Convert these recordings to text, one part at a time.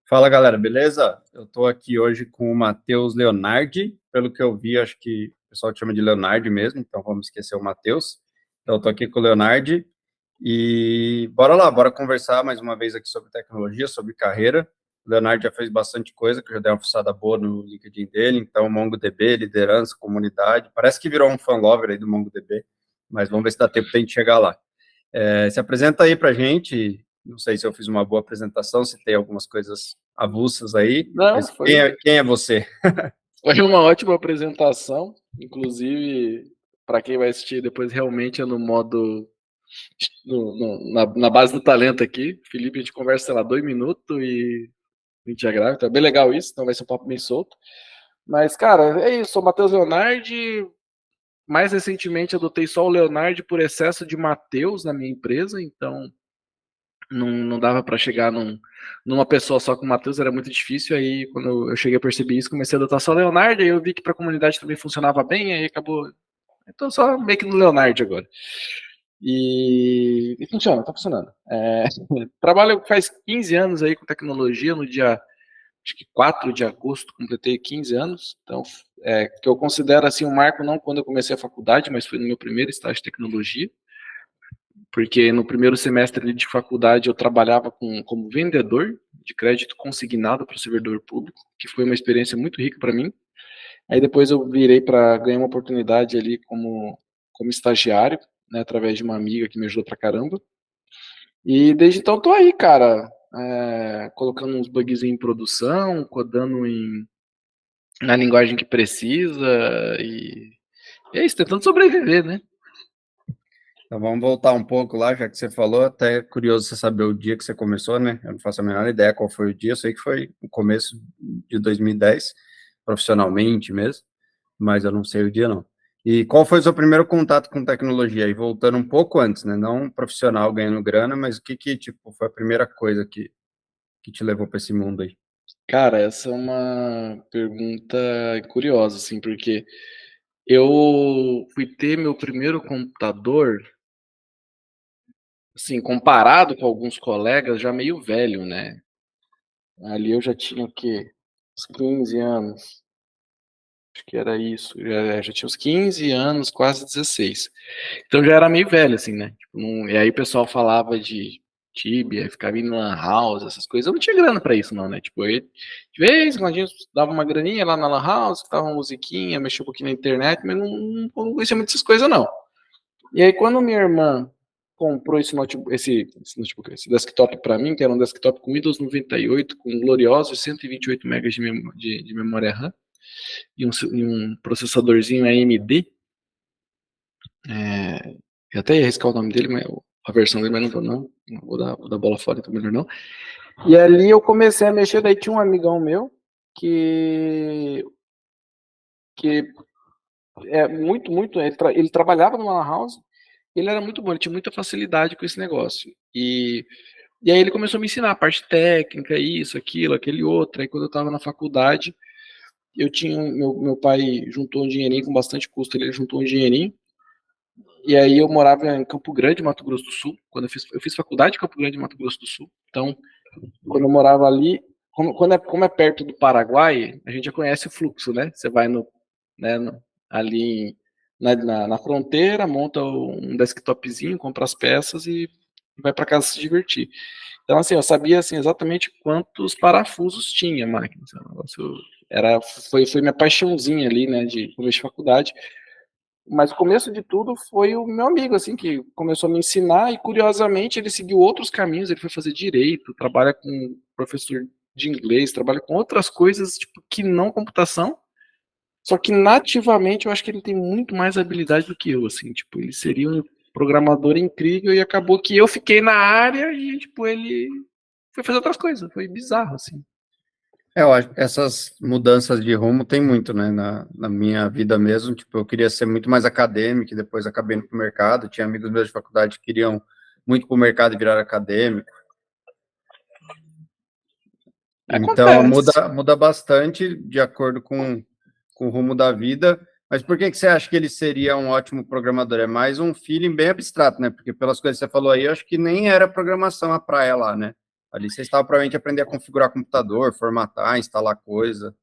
Fala, galera, beleza? Eu estou aqui hoje com o Matheus Leonardi. Pelo que eu vi, acho que o pessoal te chama de Leonardi mesmo, então vamos esquecer o Matheus. Então, eu estou aqui com o Leonardi e bora lá, bora conversar mais uma vez aqui sobre tecnologia, sobre carreira. O Leonardi já fez bastante coisa, que eu já dei uma fuçada boa no LinkedIn dele, então MongoDB, liderança, comunidade. Parece que virou um fan lover aí do MongoDB, mas vamos ver se dá tempo para a gente chegar lá. Se apresenta aí para a gente. Não sei se eu fiz uma boa apresentação, se tem algumas coisas avulsas aí, Não, mas quem é você? foi uma ótima apresentação. Inclusive, para quem vai assistir depois, realmente é no modo. Na base do talento aqui. Felipe, a gente conversa, sei lá, 2 minutos e a gente já grava. Então é bem legal isso, então vai ser um papo bem solto. Mas, cara, é isso. Sou o Matheus Leonardi. Mais recentemente, adotei só o Leonardi por excesso de Matheus na minha empresa, então não dava para chegar numa pessoa só com o Matheus, era muito difícil. Aí, quando eu cheguei a perceber isso, comecei a adotar só o Leonardo. Aí eu vi que para a comunidade também funcionava bem, aí acabou. Então, só meio que no Leonardo agora. E funciona, tá funcionando. Trabalho faz 15 anos aí com tecnologia, no dia, acho que 4 de agosto, completei 15 anos. Então, que eu considero assim um marco, não quando eu comecei a faculdade, mas foi no meu primeiro estágio de tecnologia. Porque no primeiro semestre de faculdade eu trabalhava como vendedor de crédito consignado para o servidor público, que foi uma experiência muito rica para mim. Aí depois eu virei para ganhar uma oportunidade ali como estagiário, né, através de uma amiga que me ajudou pra caramba. E desde então tô aí, cara, colocando uns bugs em produção, codando na linguagem que precisa e é isso, tentando sobreviver, né? Então vamos voltar um pouco lá, já que você falou, até curioso você saber o dia que você começou, né? Eu não faço a menor ideia qual foi o dia, eu sei que foi o começo de 2010, profissionalmente mesmo, mas eu não sei o dia não. E qual foi o seu primeiro contato com tecnologia? E voltando um pouco antes, né? Não profissional ganhando grana, mas o que tipo, foi a primeira coisa que te levou para esse mundo aí? Cara, essa é uma pergunta curiosa, assim, porque eu fui ter meu primeiro computador, assim, comparado com alguns colegas, já meio velho, né? Ali eu já tinha o quê? Uns 15 anos. Acho que era isso. Já tinha uns 15 anos, quase 16. Então já era meio velho, assim, né? Tipo, e aí o pessoal falava de Tibia, ficava indo na Lan House, essas coisas. Eu não tinha grana pra isso, não, né? Tipo, eu, de vez em quando a gente dava uma graninha lá na Lan House, escutava uma musiquinha, mexia um pouquinho na internet, mas não conhecia muito essas coisas, não. E aí, quando minha irmã comprou esse desktop para mim, que era um desktop com Windows 98, com gloriosos 128 MB de memória RAM e um processadorzinho AMD, eu até ia arriscar o nome dele, a versão dele, mas não vou não, vou dar bola fora, então melhor não. E ali eu comecei a mexer, daí tinha um amigão meu que que ele trabalhava numa lan house, ele era muito bom, ele tinha muita facilidade com esse negócio. E aí ele começou a me ensinar a parte técnica, isso, aquilo, aquele outro. Aí quando eu estava na faculdade, eu tinha meu pai juntou um dinheirinho com bastante custo, ele juntou um dinheirinho. E aí eu morava em Campo Grande, Mato Grosso do Sul, quando eu fiz faculdade em Campo Grande, Mato Grosso do Sul. Então, quando eu morava ali, como é perto do Paraguai, a gente já conhece o fluxo, né? Você vai né, ali na fronteira, monta um desktopzinho, compra as peças e vai para casa se divertir. Então, assim, eu sabia assim, exatamente quantos parafusos tinha a máquina. Foi minha paixãozinha ali, né, de começo de faculdade. Mas o começo de tudo foi o meu amigo, assim, que começou a me ensinar e, curiosamente, ele seguiu outros caminhos. Ele foi fazer direito, trabalha com professor de inglês, trabalha com outras coisas, tipo, que não computação. Só que nativamente eu acho que ele tem muito mais habilidade do que eu, assim, tipo, ele seria um programador incrível e acabou que eu fiquei na área e, tipo, ele foi fazer outras coisas. Foi bizarro, assim. Eu acho que essas mudanças de rumo tem muito, né, na minha vida mesmo, tipo, eu queria ser muito mais acadêmico, e depois acabei indo para o mercado, tinha amigos meus de faculdade que queriam muito para o mercado e virar acadêmico, então Acontece. muda bastante de acordo com o rumo da vida, mas por que você acha que ele seria um ótimo programador? É mais um feeling bem abstrato, né, porque pelas coisas que você falou aí, eu acho que nem era programação a praia lá, né, Ali você estava provavelmente aprender a configurar computador, formatar, instalar coisa.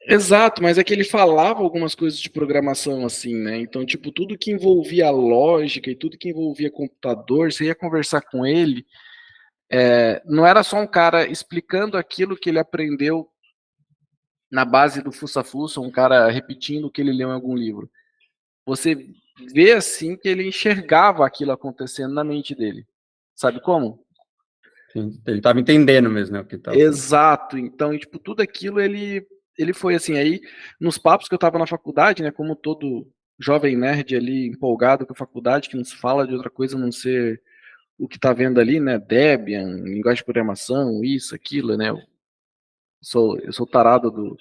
Exato, mas é que ele falava algumas coisas de programação assim, né? Então, tipo, tudo que envolvia lógica e tudo que envolvia computador, você ia conversar com ele, não era só um cara explicando aquilo que ele aprendeu na base do fuça-fuça, um cara repetindo o que ele leu em algum livro. Você vê assim que ele enxergava aquilo acontecendo na mente dele. Sabe como? Ele estava entendendo mesmo, né, o que ele estava falando. Exato. Então, tipo, tudo aquilo ele foi assim, aí nos papos que eu tava na faculdade, né, como todo jovem nerd ali empolgado com a faculdade, que não se fala de outra coisa a não ser o que tá vendo ali, né, Debian, linguagem de programação, isso, aquilo, né, eu sou tarado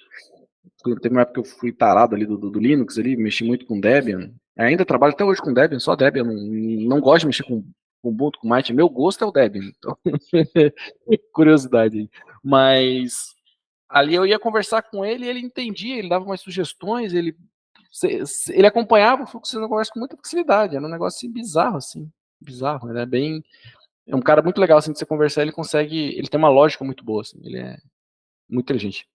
teve uma época que eu fui tarado ali do Linux ali, mexi muito com Debian, ainda trabalho até hoje com Debian, só Debian, não gosto de mexer com Ubuntu, com Mighty, meu gosto é o Debian, então, curiosidade aí. Mas ali eu ia conversar com ele e ele entendia, ele dava umas sugestões, ele acompanhava o fluxo da conversa com muita facilidade, era um negócio assim, bizarro, assim, bizarro, ele é um cara muito legal, assim, de você conversar, ele tem uma lógica muito boa, assim, ele é muito inteligente.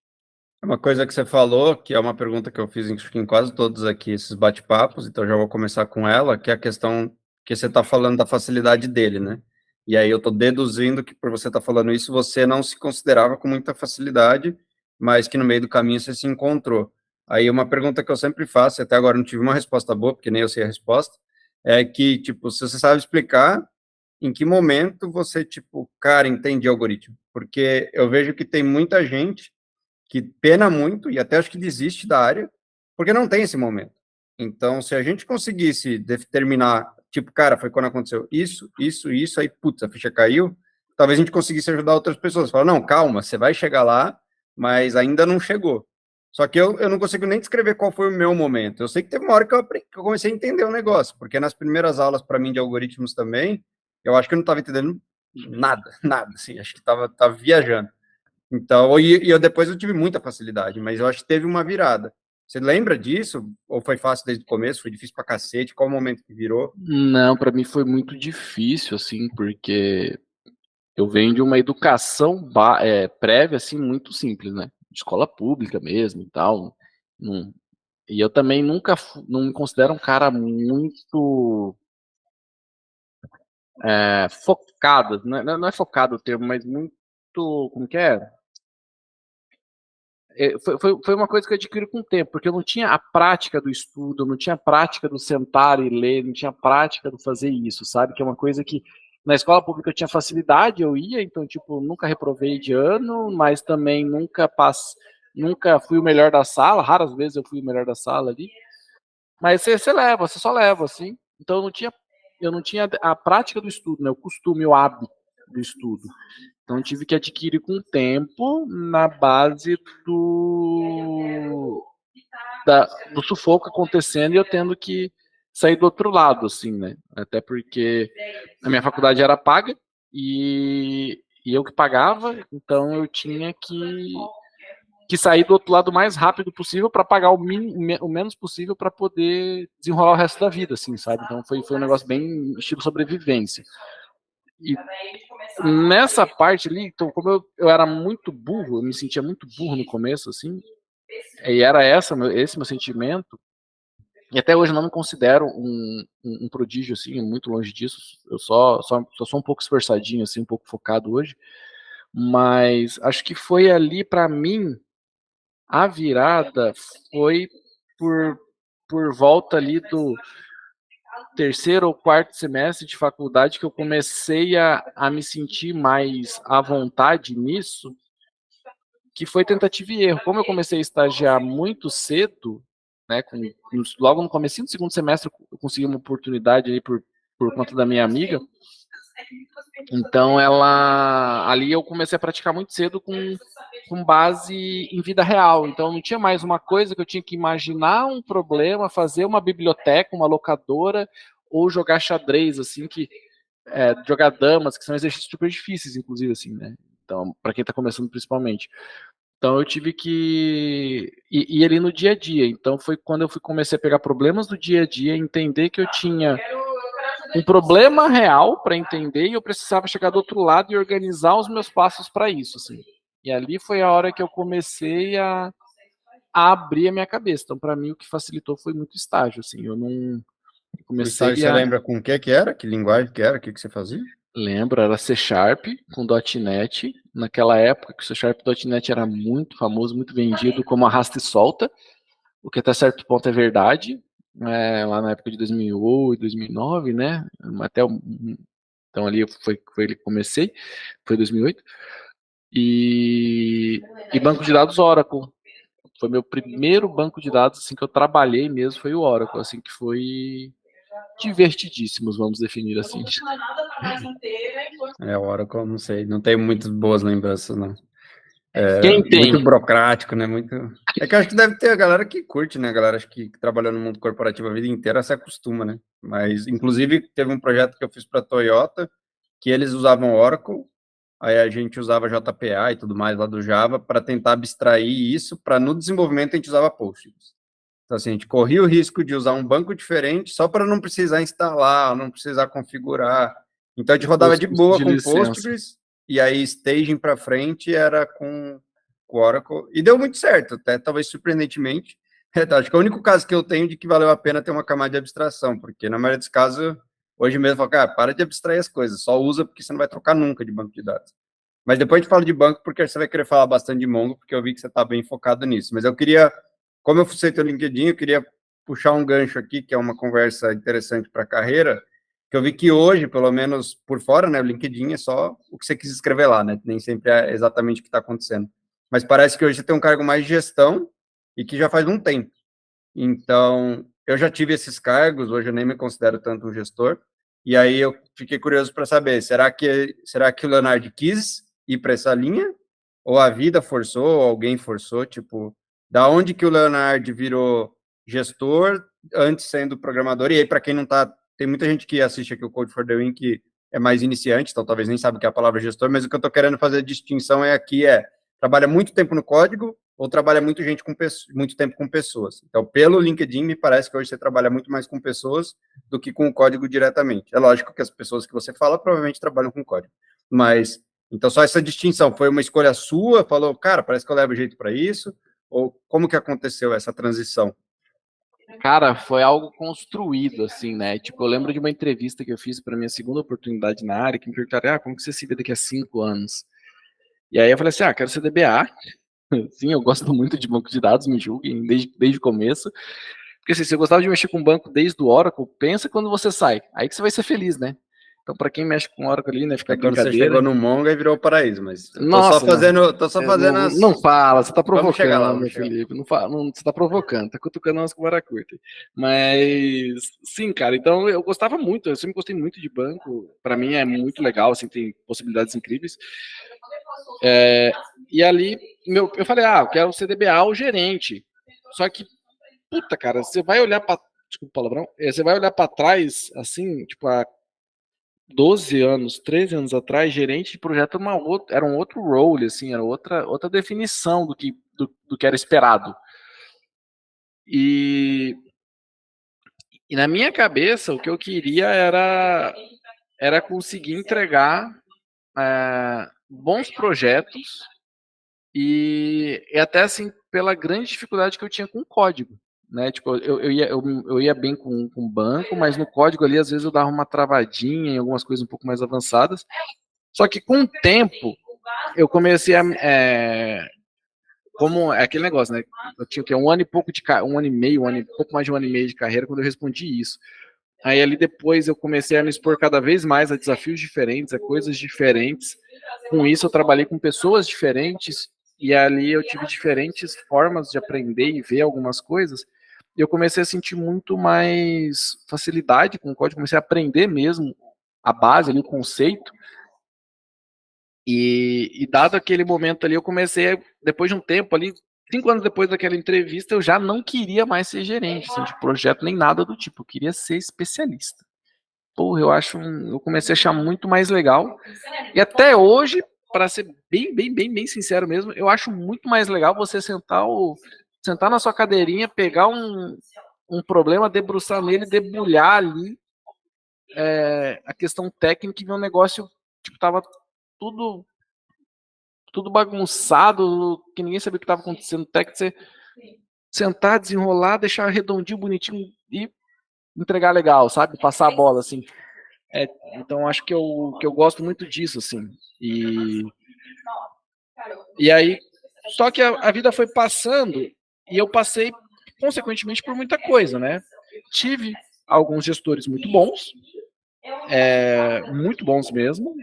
Uma coisa que você falou, que é uma pergunta que eu fiz em quase todos aqui esses bate-papos, então já vou começar com ela, que é a questão que você está falando da facilidade dele, né? E aí eu estou deduzindo que por você estar falando isso, você não se considerava com muita facilidade, mas que no meio do caminho você se encontrou. Aí uma pergunta que eu sempre faço, e até agora não tive uma resposta boa, porque nem eu sei a resposta, é que, tipo, se você sabe explicar em que momento você, tipo, cara, entende algoritmo. Porque eu vejo que tem muita gente que pena muito e até acho que desiste da área, porque não tem esse momento. Então, se a gente conseguisse determinar, tipo, cara, foi quando aconteceu isso, aí, putz, a ficha caiu, talvez a gente conseguisse ajudar outras pessoas. Falar, não, calma, você vai chegar lá, mas ainda não chegou. Só que eu não consigo nem descrever qual foi o meu momento. Eu sei que teve uma hora que eu comecei a entender o negócio, porque nas primeiras aulas, para mim, de algoritmos também, eu acho que eu não estava entendendo nada, nada, assim, acho que tava viajando. Então, e eu depois eu tive muita facilidade, mas eu acho que teve uma virada. Você lembra disso? Ou foi fácil desde o começo? Foi difícil pra cacete? Qual o momento que virou? Não, para mim foi muito difícil, assim, porque eu venho de uma educação prévia, assim, muito simples, né? Escola pública mesmo e tal. Não, e eu também não me considero um cara muito focado, não é focado o termo, mas muito, como que é? Foi uma coisa que eu adquiri com o tempo, porque eu não tinha a prática do estudo, eu não tinha a prática do sentar e ler, não tinha a prática do fazer isso, sabe? Que é uma coisa que na escola pública eu tinha facilidade, eu ia, então, tipo, nunca reprovei de ano, mas também nunca fui o melhor da sala, raras vezes eu fui o melhor da sala ali, mas você só leva, assim. Então eu não tinha a prática do estudo, né? O costume, o hábito do estudo. Então tive que adquirir com o tempo na base do sufoco acontecendo e eu tendo que sair do outro lado, assim, né? Até porque a minha faculdade era paga e eu que pagava, então eu tinha que sair do outro lado o mais rápido possível para pagar o menos possível para poder desenrolar o resto da vida, assim, sabe? Então foi um negócio bem estilo sobrevivência. E nessa parte ali, então, como eu era muito burro, eu me sentia muito burro no começo, assim, e era esse meu sentimento, e até hoje eu não me considero um prodígio, assim, muito longe disso, eu só sou um pouco esforçadinho, assim, um pouco focado hoje, mas acho que foi ali, para mim, a virada foi por, por volta ali do terceiro ou quarto semestre de faculdade que eu comecei a me sentir mais à vontade nisso, que foi tentativa e erro. Como eu comecei a estagiar muito cedo, né, logo no comecinho do segundo semestre eu consegui uma oportunidade aí por conta da minha amiga. Então ali eu comecei a praticar muito cedo com base em vida real. Então não tinha mais uma coisa que eu tinha que imaginar um problema, fazer uma biblioteca, uma locadora ou jogar xadrez, assim, jogar damas, que são exercícios super difíceis, inclusive, assim, né? Então, para quem está começando principalmente. Então eu tive que ir ali no dia a dia. Então foi quando eu comecei a pegar problemas do dia a dia, entender que eu tinha um problema real para entender e eu precisava chegar do outro lado e organizar os meus passos para isso, assim. E ali foi a hora que eu comecei a abrir a minha cabeça. Então, para mim, o que facilitou foi muito estágio, assim. Eu não O estágio, comecei você a lembra com o que era? Que linguagem que era? O que você fazia? lembro, era C Sharp com .NET. Naquela época que o C Sharp .NET era muito famoso, muito vendido como arrasta e solta, o que até certo ponto é verdade. Lá na época de 2008, 2009, né? Até então ali foi ele que comecei, foi 2008. E banco de dados Oracle. Foi meu primeiro banco de dados assim que eu trabalhei mesmo, foi o Oracle, assim que foi divertidíssimos, vamos definir assim. É, o Oracle, não sei, não tenho muitas boas lembranças, não. Quem tem? Muito burocrático, né? Muito. É que eu acho que deve ter a galera que curte, né? A galera acho que trabalhou no mundo corporativo a vida inteira se acostuma, né? Mas, inclusive, teve um projeto que eu fiz para a Toyota que eles usavam Oracle, aí a gente usava JPA e tudo mais lá do Java para tentar abstrair isso, para no desenvolvimento a gente usava Postgres. Então, assim, a gente corria o risco de usar um banco diferente só para não precisar instalar, não precisar configurar. Então, a gente rodava de boa De com licença. Postgres, e aí staging para frente era com o Oracle. E deu muito certo, até talvez surpreendentemente. Acho que é o único caso que eu tenho de que valeu a pena ter uma camada de abstração, porque na maioria dos casos, hoje mesmo, eu falo, cara, para de abstrair as coisas, só usa porque você não vai trocar nunca de banco de dados. Mas depois a gente fala de banco, porque você vai querer falar bastante de Mongo, porque eu vi que você está bem focado nisso. Mas eu queria, como eu fucei teu LinkedIn, eu queria puxar um gancho aqui, que é uma conversa interessante para a carreira, que eu vi que hoje, pelo menos por fora, né, o LinkedIn é só o que você quis escrever lá, né? Nem sempre é exatamente o que está acontecendo. Mas parece que hoje você tem um cargo mais de gestão e que já faz um tempo. Então, eu já tive esses cargos, hoje eu nem me considero tanto um gestor. E aí eu fiquei curioso para saber, será que o Leonardo quis ir para essa linha? Ou a vida forçou, ou alguém forçou? Tipo, da onde que o Leonardo virou gestor antes sendo programador? E aí, para quem não tá, tem muita gente que assiste aqui o Code for the Win que é mais iniciante, então talvez nem sabe o que é a palavra gestor, mas o que eu estou querendo fazer a distinção trabalha muito tempo no código ou trabalha muito tempo com pessoas. Então, pelo LinkedIn, me parece que hoje você trabalha muito mais com pessoas do que com o código diretamente. É lógico que as pessoas que você fala provavelmente trabalham com código, mas então só essa distinção foi uma escolha sua, falou, cara, parece que eu levo jeito para isso, ou como que aconteceu essa transição? Cara, foi algo construído, assim, né? Tipo, eu lembro de uma entrevista que eu fiz para minha segunda oportunidade na área, que me perguntaram, como que você se vê daqui a 5 anos? E aí eu falei assim, quero ser DBA. Sim, eu gosto muito de banco de dados, me julguem, desde o começo. Porque assim, se você gostava de mexer com banco desde o Oracle, pensa quando você sai. Aí que você vai ser feliz, né? Então, para quem mexe com Oracle ali, né, fica É quando você brincadeira. chegou no Mongo e virou o paraíso, mas eu Nossa, tô só fazendo não, as... não fala, você tá Vamos chegar lá, provocando, vamos meu chegar lá. Felipe. Não fala, você tá provocando, tá cutucando umas com vara curta. Mas, sim, cara, então eu gostava muito, eu sempre gostei muito de banco. Para mim é muito legal, assim, tem possibilidades incríveis. E ali, eu falei, eu quero ser DBA ou gerente. Só que, puta, cara, você vai olhar pra. Desculpa o palavrão. Você vai olhar pra trás, assim, tipo, há 12 anos, 13 anos atrás, gerente de projeto era um outro role, assim, era outra definição do que era esperado. E, e na minha cabeça, o que eu queria era conseguir entregar bons projetos e até assim, pela grande dificuldade que eu tinha com o código. Né? Tipo, eu ia bem com banco, mas no código ali, às vezes, eu dava uma travadinha em algumas coisas um pouco mais avançadas. Só que com o tempo, eu comecei como é aquele negócio, né? Eu tinha que um ano e pouco um ano e meio, pouco mais de um ano e meio de carreira quando eu respondi isso. Aí ali depois eu comecei a me expor cada vez mais a desafios diferentes, a coisas diferentes. Com isso eu trabalhei com pessoas diferentes e ali eu tive diferentes formas de aprender e ver algumas coisas. E eu comecei a sentir muito mais facilidade com o código, comecei a aprender mesmo a base ali, o conceito. E dado aquele momento ali, eu comecei, depois de um tempo ali, 5 anos depois daquela entrevista, eu já não queria mais ser gerente assim, de projeto nem nada do tipo, eu queria ser especialista. Porra, eu comecei a achar muito mais legal. E até hoje, para ser bem sincero mesmo, eu acho muito mais legal você sentar na sua cadeirinha, pegar um problema, debruçar nele, debulhar ali a questão técnica e ver um negócio, tipo, tava tudo bagunçado, que ninguém sabia o que estava acontecendo. Técnico, você sentar, desenrolar, deixar redondinho, bonitinho e entregar legal, sabe? Passar a bola, assim. Então, acho que eu gosto muito disso, assim. E aí, só que a vida foi passando e eu passei, consequentemente, por muita coisa, né? Tive alguns gestores muito bons mesmo,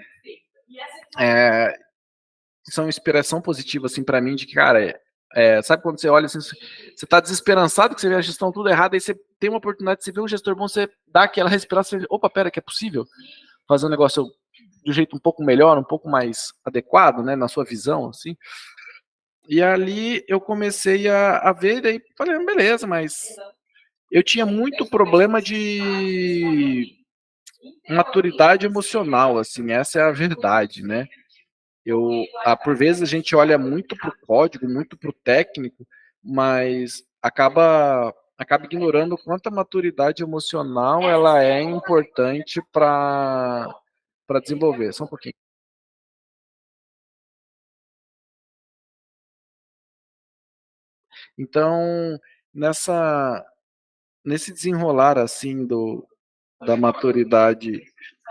que são inspiração positiva, assim, para mim, de que, cara, sabe quando você olha assim, você tá desesperançado que você vê a gestão tudo errada, aí você tem uma oportunidade de você ver um gestor bom, você dá aquela respiração, você, opa, pera, que é possível fazer um negócio de um jeito um pouco melhor, um pouco mais adequado, né, na sua visão, assim. E ali eu comecei a ver, daí falei, beleza, mas eu tinha muito problema de maturidade emocional, assim, essa é a verdade, né? Por vezes a gente olha muito pro código, muito pro técnico, mas acaba ignorando o quanto a maturidade emocional ela é importante para desenvolver. Só um pouquinho. Então, nesse desenrolar assim da maturidade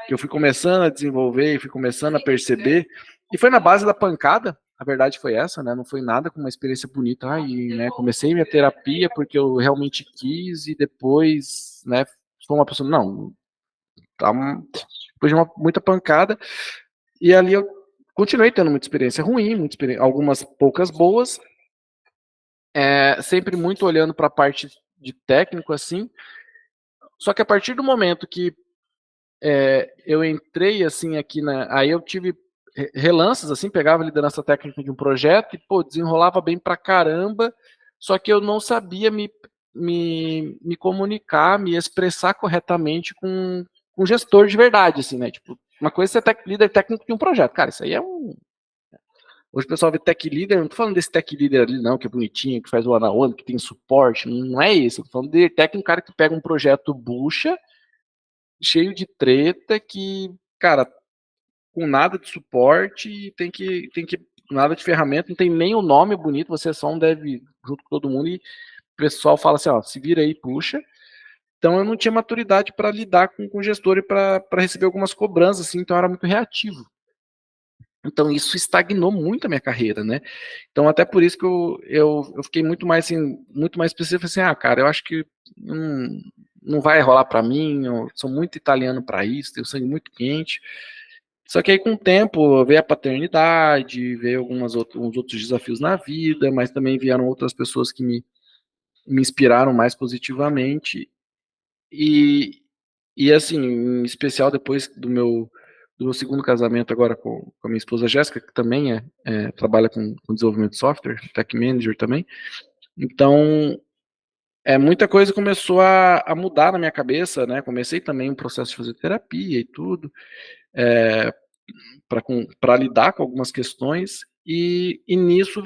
que eu fui começando a desenvolver, fui começando a perceber, e foi na base da pancada, a verdade foi essa, né? Não foi nada com uma experiência bonita. Né, comecei minha terapia porque eu realmente quis e depois, né, foi uma pessoa, não, tá, depois de muita pancada, e ali eu continuei tendo muita experiência ruim, algumas poucas boas, sempre muito olhando para a parte de técnico, assim, só que a partir do momento que eu entrei assim aqui aí eu tive relances assim, pegava a liderança técnica de um projeto e pô, desenrolava bem pra caramba, só que eu não sabia me comunicar, me expressar corretamente com um gestor de verdade, assim, né? Tipo, uma coisa é ser líder técnico de um projeto, cara, isso aí é um. Hoje o pessoal vê tech leader, não tô falando desse tech leader ali, não, que é bonitinho, que faz o one on one, que tem suporte, não é isso. Eu tô falando de técnico, cara que pega um projeto bucha, cheio de treta, que, cara, com nada de suporte, tem que nada de ferramenta, não tem nem o nome bonito, você é só um dev junto com todo mundo e o pessoal fala assim, ó, se vira aí, puxa. Então eu não tinha maturidade para lidar com o gestor e para receber algumas cobranças, assim, então eu era muito reativo. Então isso estagnou muito a minha carreira, né? Então até por isso que eu fiquei muito mais assim, muito mais específico assim, cara, eu acho que não vai rolar para mim, eu sou muito italiano para isso, tenho sangue muito quente. Só que aí com o tempo veio a paternidade, veio uns outros desafios na vida, mas também vieram outras pessoas que me inspiraram mais positivamente. E, e assim, em especial depois do meu segundo casamento agora com a minha esposa Jéssica, que também trabalha com desenvolvimento de software, tech manager também. Então, muita coisa começou a mudar na minha cabeça, né? Comecei também um processo de fazer terapia e tudo, para lidar com algumas questões, e nisso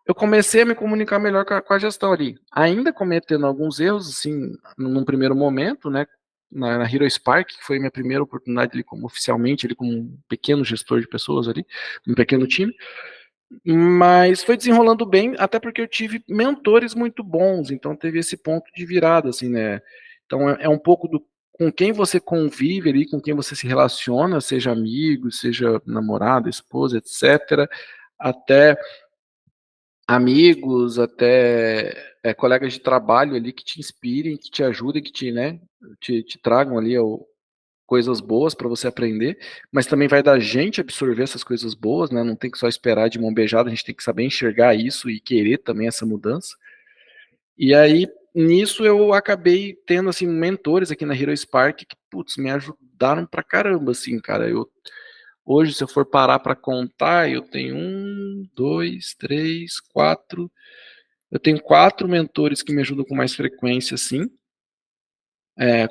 eu comecei a me comunicar melhor com a gestão ali, ainda cometendo alguns erros, assim, num primeiro momento, né, na Hero Spark, que foi minha primeira oportunidade ali oficialmente, ali como um pequeno gestor de pessoas ali, um pequeno time, mas foi desenrolando bem, até porque eu tive mentores muito bons, então teve esse ponto de virada, assim, né, então é um pouco do com quem você convive ali, com quem você se relaciona, seja amigo, seja namorado, esposa, etc., até amigos, até colegas de trabalho ali que te inspirem, que te ajudem, que né, te tragam ali coisas boas para você aprender, mas também vai da gente absorver essas coisas boas, né? Não tem que só esperar de mão beijada, a gente tem que saber enxergar isso e querer também essa mudança. E aí, nisso eu acabei tendo, assim, mentores aqui na Hero Spark que, putz, me ajudaram pra caramba, assim, cara. Hoje, se eu for parar para contar, eu tenho 4. Eu tenho 4 mentores que me ajudam com mais frequência, assim,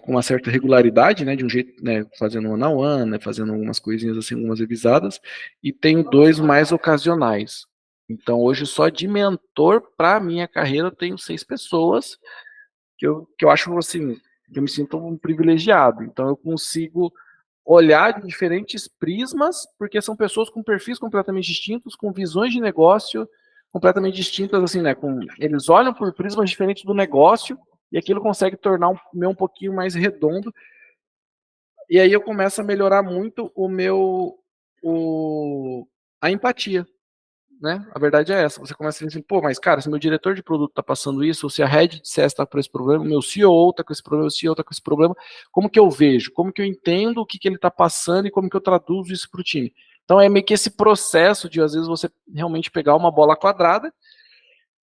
com uma certa regularidade, né, de um jeito, né, fazendo one on one, né, fazendo algumas coisinhas assim, algumas revisadas, e tenho 2 mais ocasionais. Então, hoje, só de mentor para minha carreira, eu tenho 6 pessoas que eu acho, assim, eu me sinto um privilegiado. Então, eu consigo olhar de diferentes prismas, porque são pessoas com perfis completamente distintos, com visões de negócio completamente distintas, assim, né? Eles olham por prismas diferentes do negócio e aquilo consegue tornar o meu um pouquinho mais redondo. E aí eu começo a melhorar muito a empatia, né? A verdade é essa. Você começa a dizer assim, pô, mas cara, se meu diretor de produto tá passando isso, ou se a head de CS tá por esse problema, o meu CEO tá com esse problema, o CEO tá com esse problema, como que eu vejo? Como que eu entendo o que que ele tá passando e como que eu traduzo isso pro time? Então é meio que esse processo de, às vezes, você realmente pegar uma bola quadrada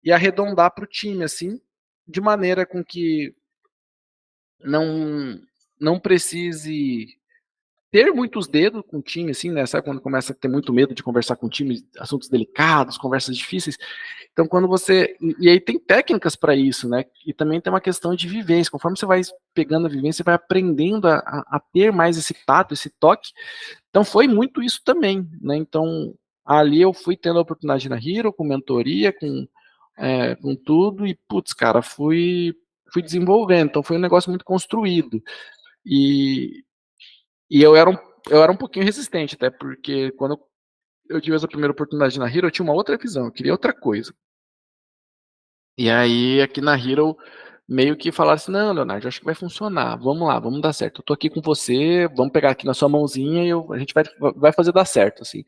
e arredondar pro time, assim, de maneira com que não, não precise ter muitos dedos com o time, assim, né? Sabe quando começa a ter muito medo de conversar com o time, assuntos delicados, conversas difíceis. Então, quando você. E aí tem técnicas para isso, né? E também tem uma questão de vivência. Conforme você vai pegando a vivência, você vai aprendendo a ter mais esse tato, esse toque. Então, foi muito isso também, né? Então, ali eu fui tendo a oportunidade na Hero, com mentoria, com tudo, e, putz, cara, fui desenvolvendo. Então, foi um negócio muito construído. E, e eu era um pouquinho resistente, até porque quando eu tive essa primeira oportunidade na Hero, eu tinha uma outra visão, eu queria outra coisa. E aí, aqui na Hero, meio que falaram assim, não, Leonardo, acho que vai funcionar, vamos lá, vamos dar certo. Eu tô aqui com você, vamos pegar aqui na sua mãozinha e a gente vai fazer dar certo, assim.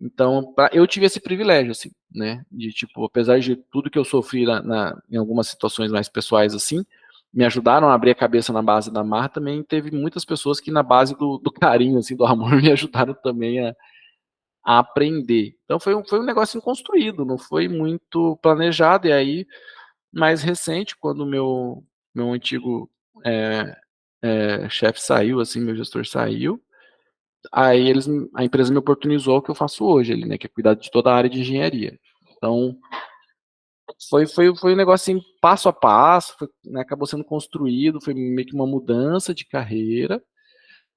Então, eu tive esse privilégio, assim, né, de, tipo, apesar de tudo que eu sofri em algumas situações mais pessoais, assim, me ajudaram a abrir a cabeça na base da marra, também teve muitas pessoas que na base do carinho, assim, do amor, me ajudaram também a aprender. Então, foi um negócio construído, não foi muito planejado, e aí, mais recente, quando o meu antigo é, chefe saiu, assim, meu gestor saiu, aí a empresa me oportunizou o que eu faço hoje, ali, né, que é cuidar de toda a área de engenharia. Então, foi um negócio assim, passo a passo, né, acabou sendo construído, foi meio que uma mudança de carreira,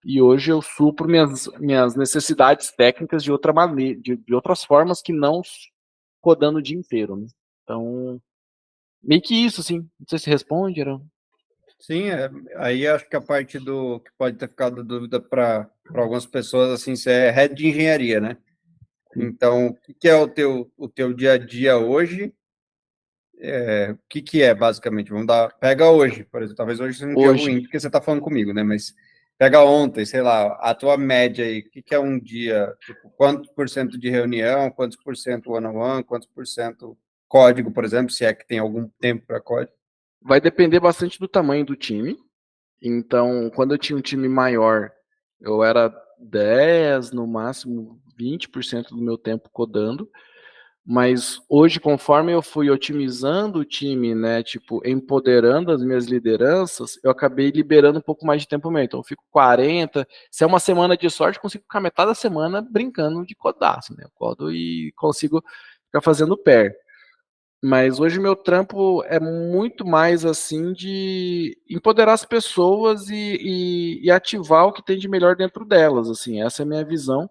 e hoje eu supro minhas necessidades técnicas de outra maneira, de outras formas que não rodando o dia inteiro, né? Então, meio que isso, assim. Não sei se responde, era. Sim, aí acho que a parte do que pode ter ficado dúvida para algumas pessoas, assim, você é head de engenharia, né? Sim. Então, o que é o teu dia a dia hoje? O que é, basicamente? Pega hoje, por exemplo, talvez hoje seja um dia Hoje, ruim, porque você está falando comigo, né? Mas pega ontem, sei lá, a tua média aí, o que é um dia? Tipo, quantos por cento de reunião, quantos por cento one-on-one, quantos por cento código, por exemplo, se é que tem algum tempo para código? vai depender bastante do tamanho do time. Então, quando eu tinha um time maior, eu era 10, no máximo 20% do meu tempo codando. Mas hoje, conforme eu fui otimizando o time, né, tipo, empoderando as minhas lideranças, eu acabei liberando um pouco mais de tempo meu. Então, eu fico 40. Se é uma semana de sorte, eu consigo ficar metade da semana brincando de codar, assim, né? Eu codo e consigo ficar fazendo pair. Mas hoje meu trampo é muito mais assim de empoderar as pessoas e ativar o que tem de melhor dentro delas. Assim, essa é a minha visão,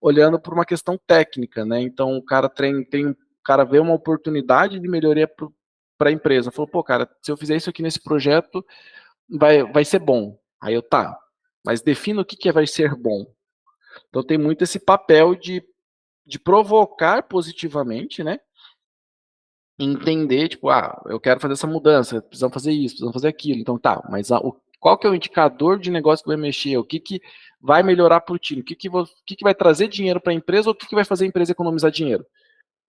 olhando por uma questão técnica, né? Então o cara o cara vê uma oportunidade de melhoria para a empresa. Falou, pô, cara, se eu fizer isso aqui nesse projeto, vai ser bom. Aí eu, tá, mas defina o que, que vai ser bom. Então tem muito esse papel de provocar positivamente, né? Entender, tipo, eu quero fazer essa mudança, precisamos fazer isso, precisamos fazer aquilo. Então tá, mas qual que é o indicador de negócio que vai mexer? O que, que vai melhorar para o time? O que vai trazer dinheiro para a empresa ou o que, que vai fazer a empresa economizar dinheiro?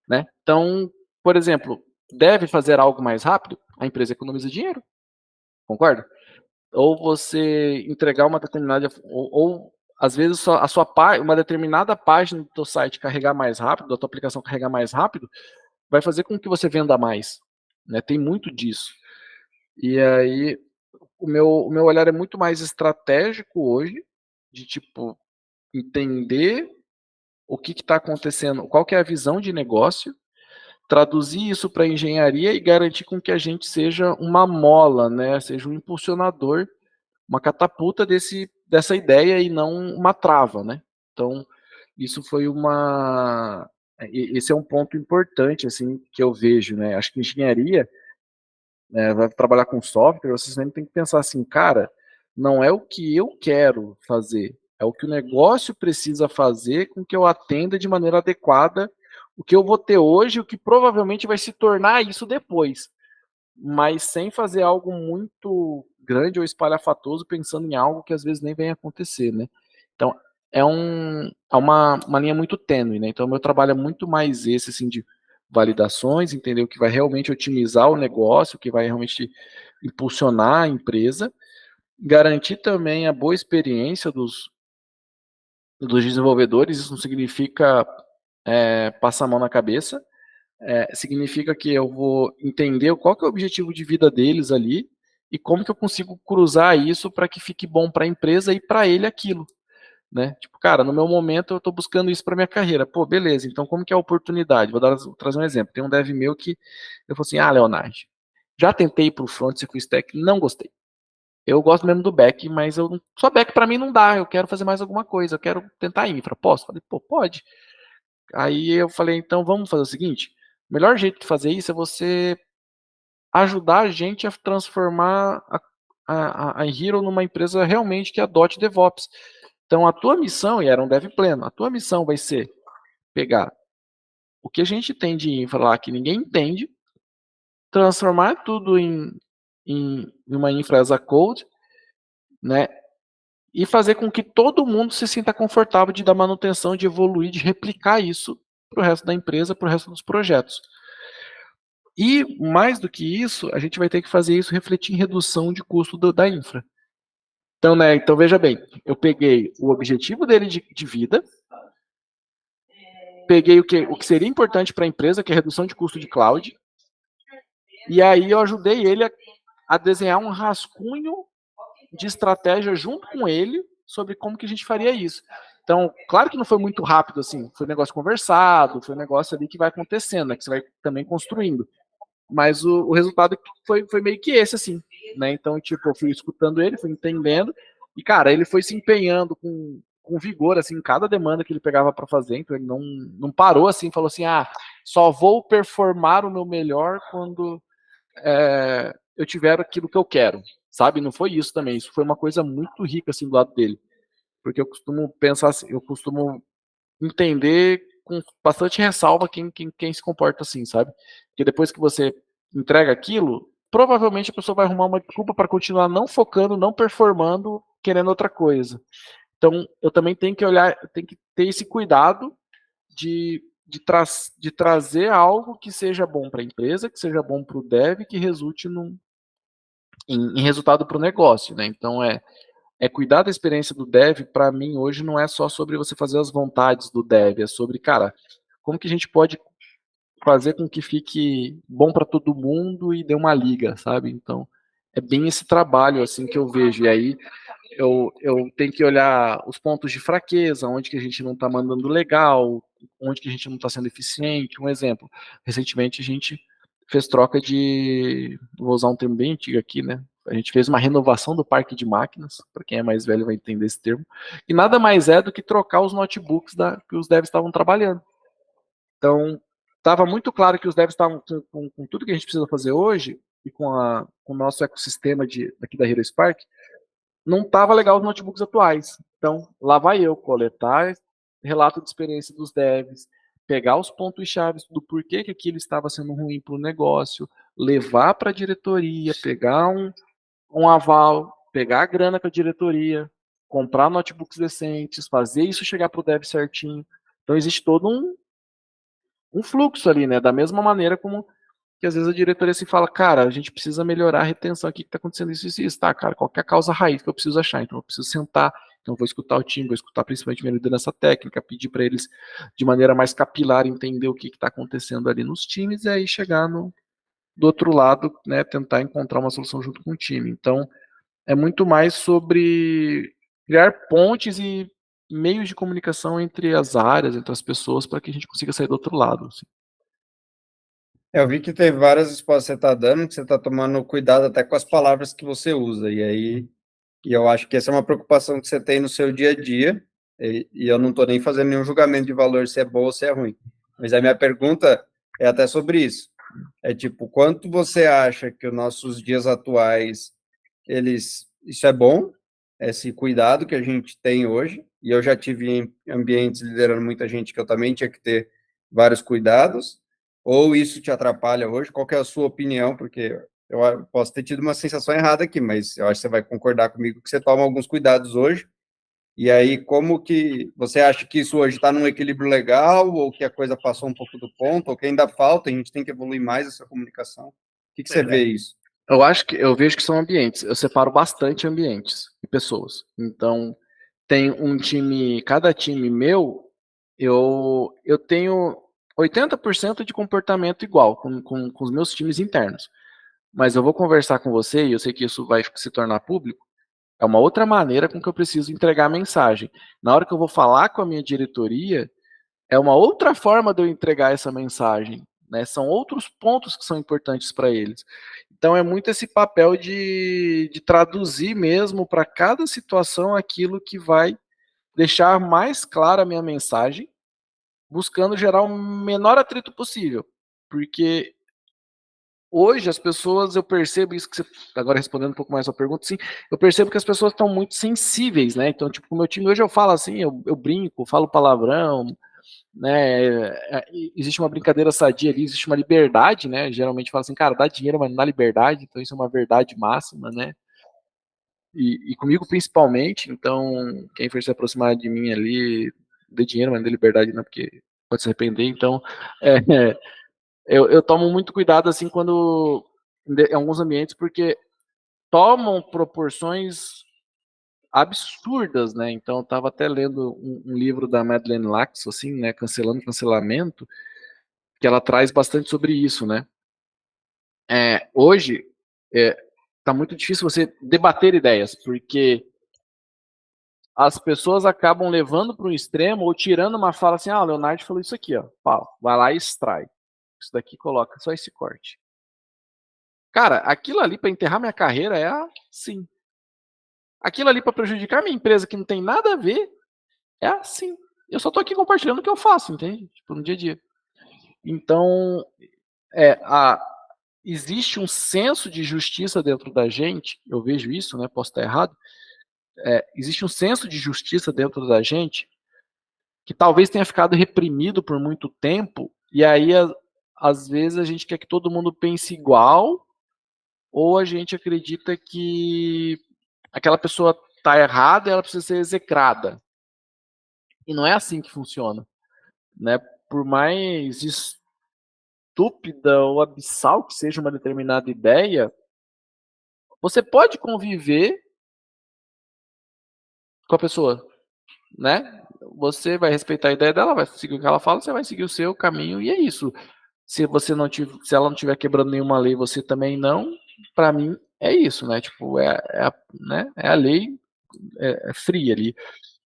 Né? Então, por exemplo, deve fazer algo mais rápido? A empresa economiza dinheiro, concorda? Ou você entregar uma determinada, ou às vezes uma determinada página do teu site carregar mais rápido, da tua aplicação carregar mais rápido, vai fazer com que você venda mais. Né? Tem muito disso. E aí, o meu olhar é muito mais estratégico hoje, de tipo, entender o que está acontecendo, qual que é a visão de negócio, traduzir isso para engenharia e garantir com que a gente seja uma mola, né? Seja um impulsionador, uma catapulta dessa ideia e não uma trava, né? Então, isso foi esse é um ponto importante, assim, que eu vejo, né? Acho que engenharia vai trabalhar com software, você sempre tem que pensar assim, cara, não é o que eu quero fazer, é o que o negócio precisa fazer com que eu atenda de maneira adequada o que eu vou ter hoje, o que provavelmente vai se tornar isso depois, mas sem fazer algo muito grande ou espalhafatoso, pensando em algo que às vezes nem vem acontecer, né? Então, é uma linha muito tênue, né? Então, o meu trabalho é muito mais esse, assim, de validações, entender o que vai realmente otimizar o negócio, o que vai realmente impulsionar a empresa, garantir também a boa experiência dos desenvolvedores. Isso não significa passar a mão na cabeça, significa que eu vou entender qual que é o objetivo de vida deles ali e como que eu consigo cruzar isso para que fique bom para a empresa e para ele aquilo, né? Tipo, cara, no meu momento eu estou buscando isso para minha carreira. Pô, beleza, então como que é a oportunidade? Trazer um exemplo. Tem um dev meu que eu falei assim, Leonardo, já tentei ir pro front com o stack, não gostei. Eu gosto mesmo do back, mas só back para mim não dá, eu quero fazer mais alguma coisa, eu quero tentar infra. Posso? Falei, pô, pode. Aí eu falei, então vamos fazer o seguinte, o melhor jeito de fazer isso é você ajudar a gente a transformar a Hero numa empresa realmente que adote DevOps. Então a tua missão, e era um dev pleno, a tua missão vai ser pegar o que a gente tem de infra lá que ninguém entende, transformar tudo em uma infra as a code, né? E fazer com que todo mundo se sinta confortável de dar manutenção, de evoluir, de replicar isso para o resto da empresa, para o resto dos projetos. E, mais do que isso, a gente vai ter que fazer isso refletir em redução de custo da infra. Então, então, veja bem, eu peguei o objetivo dele de vida, peguei o que seria importante para a empresa, que é a redução de custo de cloud, e aí eu ajudei ele a desenhar um rascunho de estratégia junto com ele sobre como que a gente faria isso. Então, claro que não foi muito rápido, assim, foi um negócio conversado, foi um negócio ali que vai acontecendo, né, que você vai também construindo. Mas o resultado foi meio que esse, assim, né? Então, tipo, eu fui escutando ele, fui entendendo, e, cara, ele foi se empenhando com vigor, assim, em cada demanda que ele pegava para fazer, então ele não parou, assim, falou assim, só vou performar o meu melhor quando eu tiver aquilo que eu quero, sabe? Não foi isso também, isso foi uma coisa muito rica, assim, do lado dele, porque eu costumo pensar assim, eu costumo entender com bastante ressalva quem se comporta assim, sabe? Porque depois que você entrega aquilo, provavelmente a pessoa vai arrumar uma desculpa para continuar não focando, não performando, querendo outra coisa. Então, eu também tenho que olhar, tenho que ter esse cuidado de trazer algo que seja bom para a empresa, que seja bom para o dev, que resulte em resultado para o negócio, né? Então, cuidar da experiência do dev, para mim, hoje não é só sobre você fazer as vontades do dev, é sobre, cara, como que a gente pode fazer com que fique bom para todo mundo e dê uma liga, sabe? Então, é bem esse trabalho, assim, que eu vejo. E aí, eu tenho que olhar os pontos de fraqueza, onde que a gente não está mandando legal, onde que a gente não está sendo eficiente. Um exemplo, recentemente a gente fez troca vou usar um termo bem antigo aqui, né? A gente fez uma renovação do parque de máquinas, para quem é mais velho vai entender esse termo, e nada mais é do que trocar os notebooks que os devs estavam trabalhando. Então, estava muito claro que os devs estavam com tudo que a gente precisa fazer hoje, e com o nosso ecossistema aqui da Hero Spark, não estava legal os notebooks atuais. Então, lá vai eu coletar relato de experiência dos devs, pegar os pontos-chave do porquê que aquilo estava sendo ruim para o negócio, levar para a diretoria, pegar um aval, pegar a grana com a diretoria, comprar notebooks decentes, fazer isso chegar para o dev certinho. Então, existe todo um fluxo ali, né? Da mesma maneira como que às vezes a diretoria se fala, cara, a gente precisa melhorar a retenção aqui, que está acontecendo isso e isso, tá, cara, qual que é a causa raiz que eu preciso achar? Então eu preciso sentar, então eu vou escutar o time, vou escutar principalmente minha liderança técnica, pedir para eles de maneira mais capilar entender o que está acontecendo ali nos times e aí chegar do outro lado, né, tentar encontrar uma solução junto com o time. Então é muito mais sobre criar pontes e meios de comunicação entre as áreas, entre as pessoas, para que a gente consiga sair do outro lado. Assim. Eu vi que tem várias respostas que você está dando, que você está tomando cuidado até com as palavras que você usa, e eu acho que essa é uma preocupação que você tem no seu dia a dia, e eu não estou nem fazendo nenhum julgamento de valor se é bom ou se é ruim. Mas a minha pergunta é até sobre isso. É tipo, quanto você acha que os nossos dias atuais, isso é bom, esse cuidado que a gente tem hoje, e eu já tive em ambientes liderando muita gente que eu também tinha que ter vários cuidados, ou isso te atrapalha hoje? Qual que é a sua opinião? Porque eu posso ter tido uma sensação errada aqui, mas eu acho que você vai concordar comigo que você toma alguns cuidados hoje. E aí, como que você acha que isso hoje está num equilíbrio legal, ou que a coisa passou um pouco do ponto, ou que ainda falta, a gente tem que evoluir mais essa comunicação? O que você vê isso? Eu vejo que são ambientes. Eu separo bastante ambientes e pessoas. Então, tem um time, cada time meu, eu tenho 80% de comportamento igual com os meus times internos. Mas eu vou conversar com você, e eu sei que isso vai se tornar público, é uma outra maneira com que eu preciso entregar a mensagem. Na hora que eu vou falar com a minha diretoria, é uma outra forma de eu entregar essa mensagem, né? São outros pontos que são importantes para eles. Então é muito esse papel de traduzir mesmo para cada situação aquilo que vai deixar mais clara a minha mensagem, buscando gerar o menor atrito possível. Porque hoje as pessoas, eu percebo isso que você, agora respondendo um pouco mais a sua pergunta, sim, eu percebo que as pessoas estão muito sensíveis, né? Então, tipo, o meu time hoje eu falo assim, eu brinco, falo palavrão, né? Existe uma brincadeira sadia ali, existe uma liberdade, né? Geralmente fala assim, cara, dá dinheiro, mas não dá liberdade, então isso é uma verdade máxima, né? E comigo principalmente, então, quem for se aproximar de mim ali, dê dinheiro, mas não dê liberdade, não, porque pode se arrepender. Então, é, eu tomo muito cuidado, assim, quando, em alguns ambientes, porque tomam proporções absurdas, né? Então, eu estava até lendo um livro da Madeleine Lax, assim, né? Cancelando Cancelamento, que ela traz bastante sobre isso, né? Hoje, tá muito difícil você debater ideias, porque as pessoas acabam levando para um extremo ou tirando uma fala assim, o Leonardo falou isso aqui, ó, pau, vai lá e extrai. Isso daqui coloca só esse corte. Cara, aquilo ali para enterrar minha carreira é assim. Aquilo ali para prejudicar minha empresa que não tem nada a ver é assim. Eu só tô aqui compartilhando o que eu faço, entende? Tipo, no dia a dia. Então, é, a, existe um senso de justiça dentro da gente, eu vejo isso, né? Posso estar errado. Existe um senso de justiça dentro da gente que talvez tenha ficado reprimido por muito tempo, e aí às vezes a gente quer que todo mundo pense igual, ou a gente acredita que aquela pessoa está errada e ela precisa ser execrada. E não é assim que funciona, né? Por mais estúpida ou abissal que seja uma determinada ideia, você pode conviver com a pessoa, né? Você vai respeitar a ideia dela, vai seguir o que ela fala, você vai seguir o seu caminho e é isso. Se você não tiver, se ela não estiver quebrando nenhuma lei, você também não. Para mim é isso, né? Tipo, né? É a lei fria ali.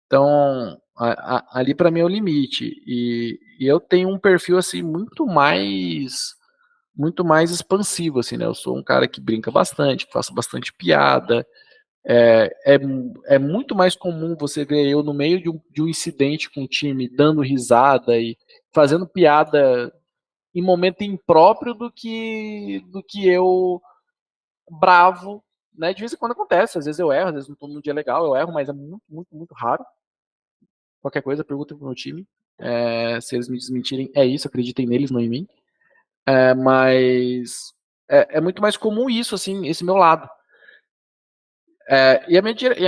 Então, ali para mim é o limite. E eu tenho um perfil assim muito mais expansivo, assim, né? Eu sou um cara que brinca bastante, que faço bastante piada. É, é, é muito mais comum você ver eu no meio de um incidente com o time dando risada e fazendo piada em momento impróprio do que eu bravo, né? De vez em quando acontece, às vezes eu erro, às vezes não estou num dia legal, eu erro, mas é muito, muito, muito raro. Qualquer coisa, pergunta pro meu time. Se eles me desmentirem, é isso, acreditem neles, não em mim. Mas é muito mais comum isso, assim, esse meu lado. E a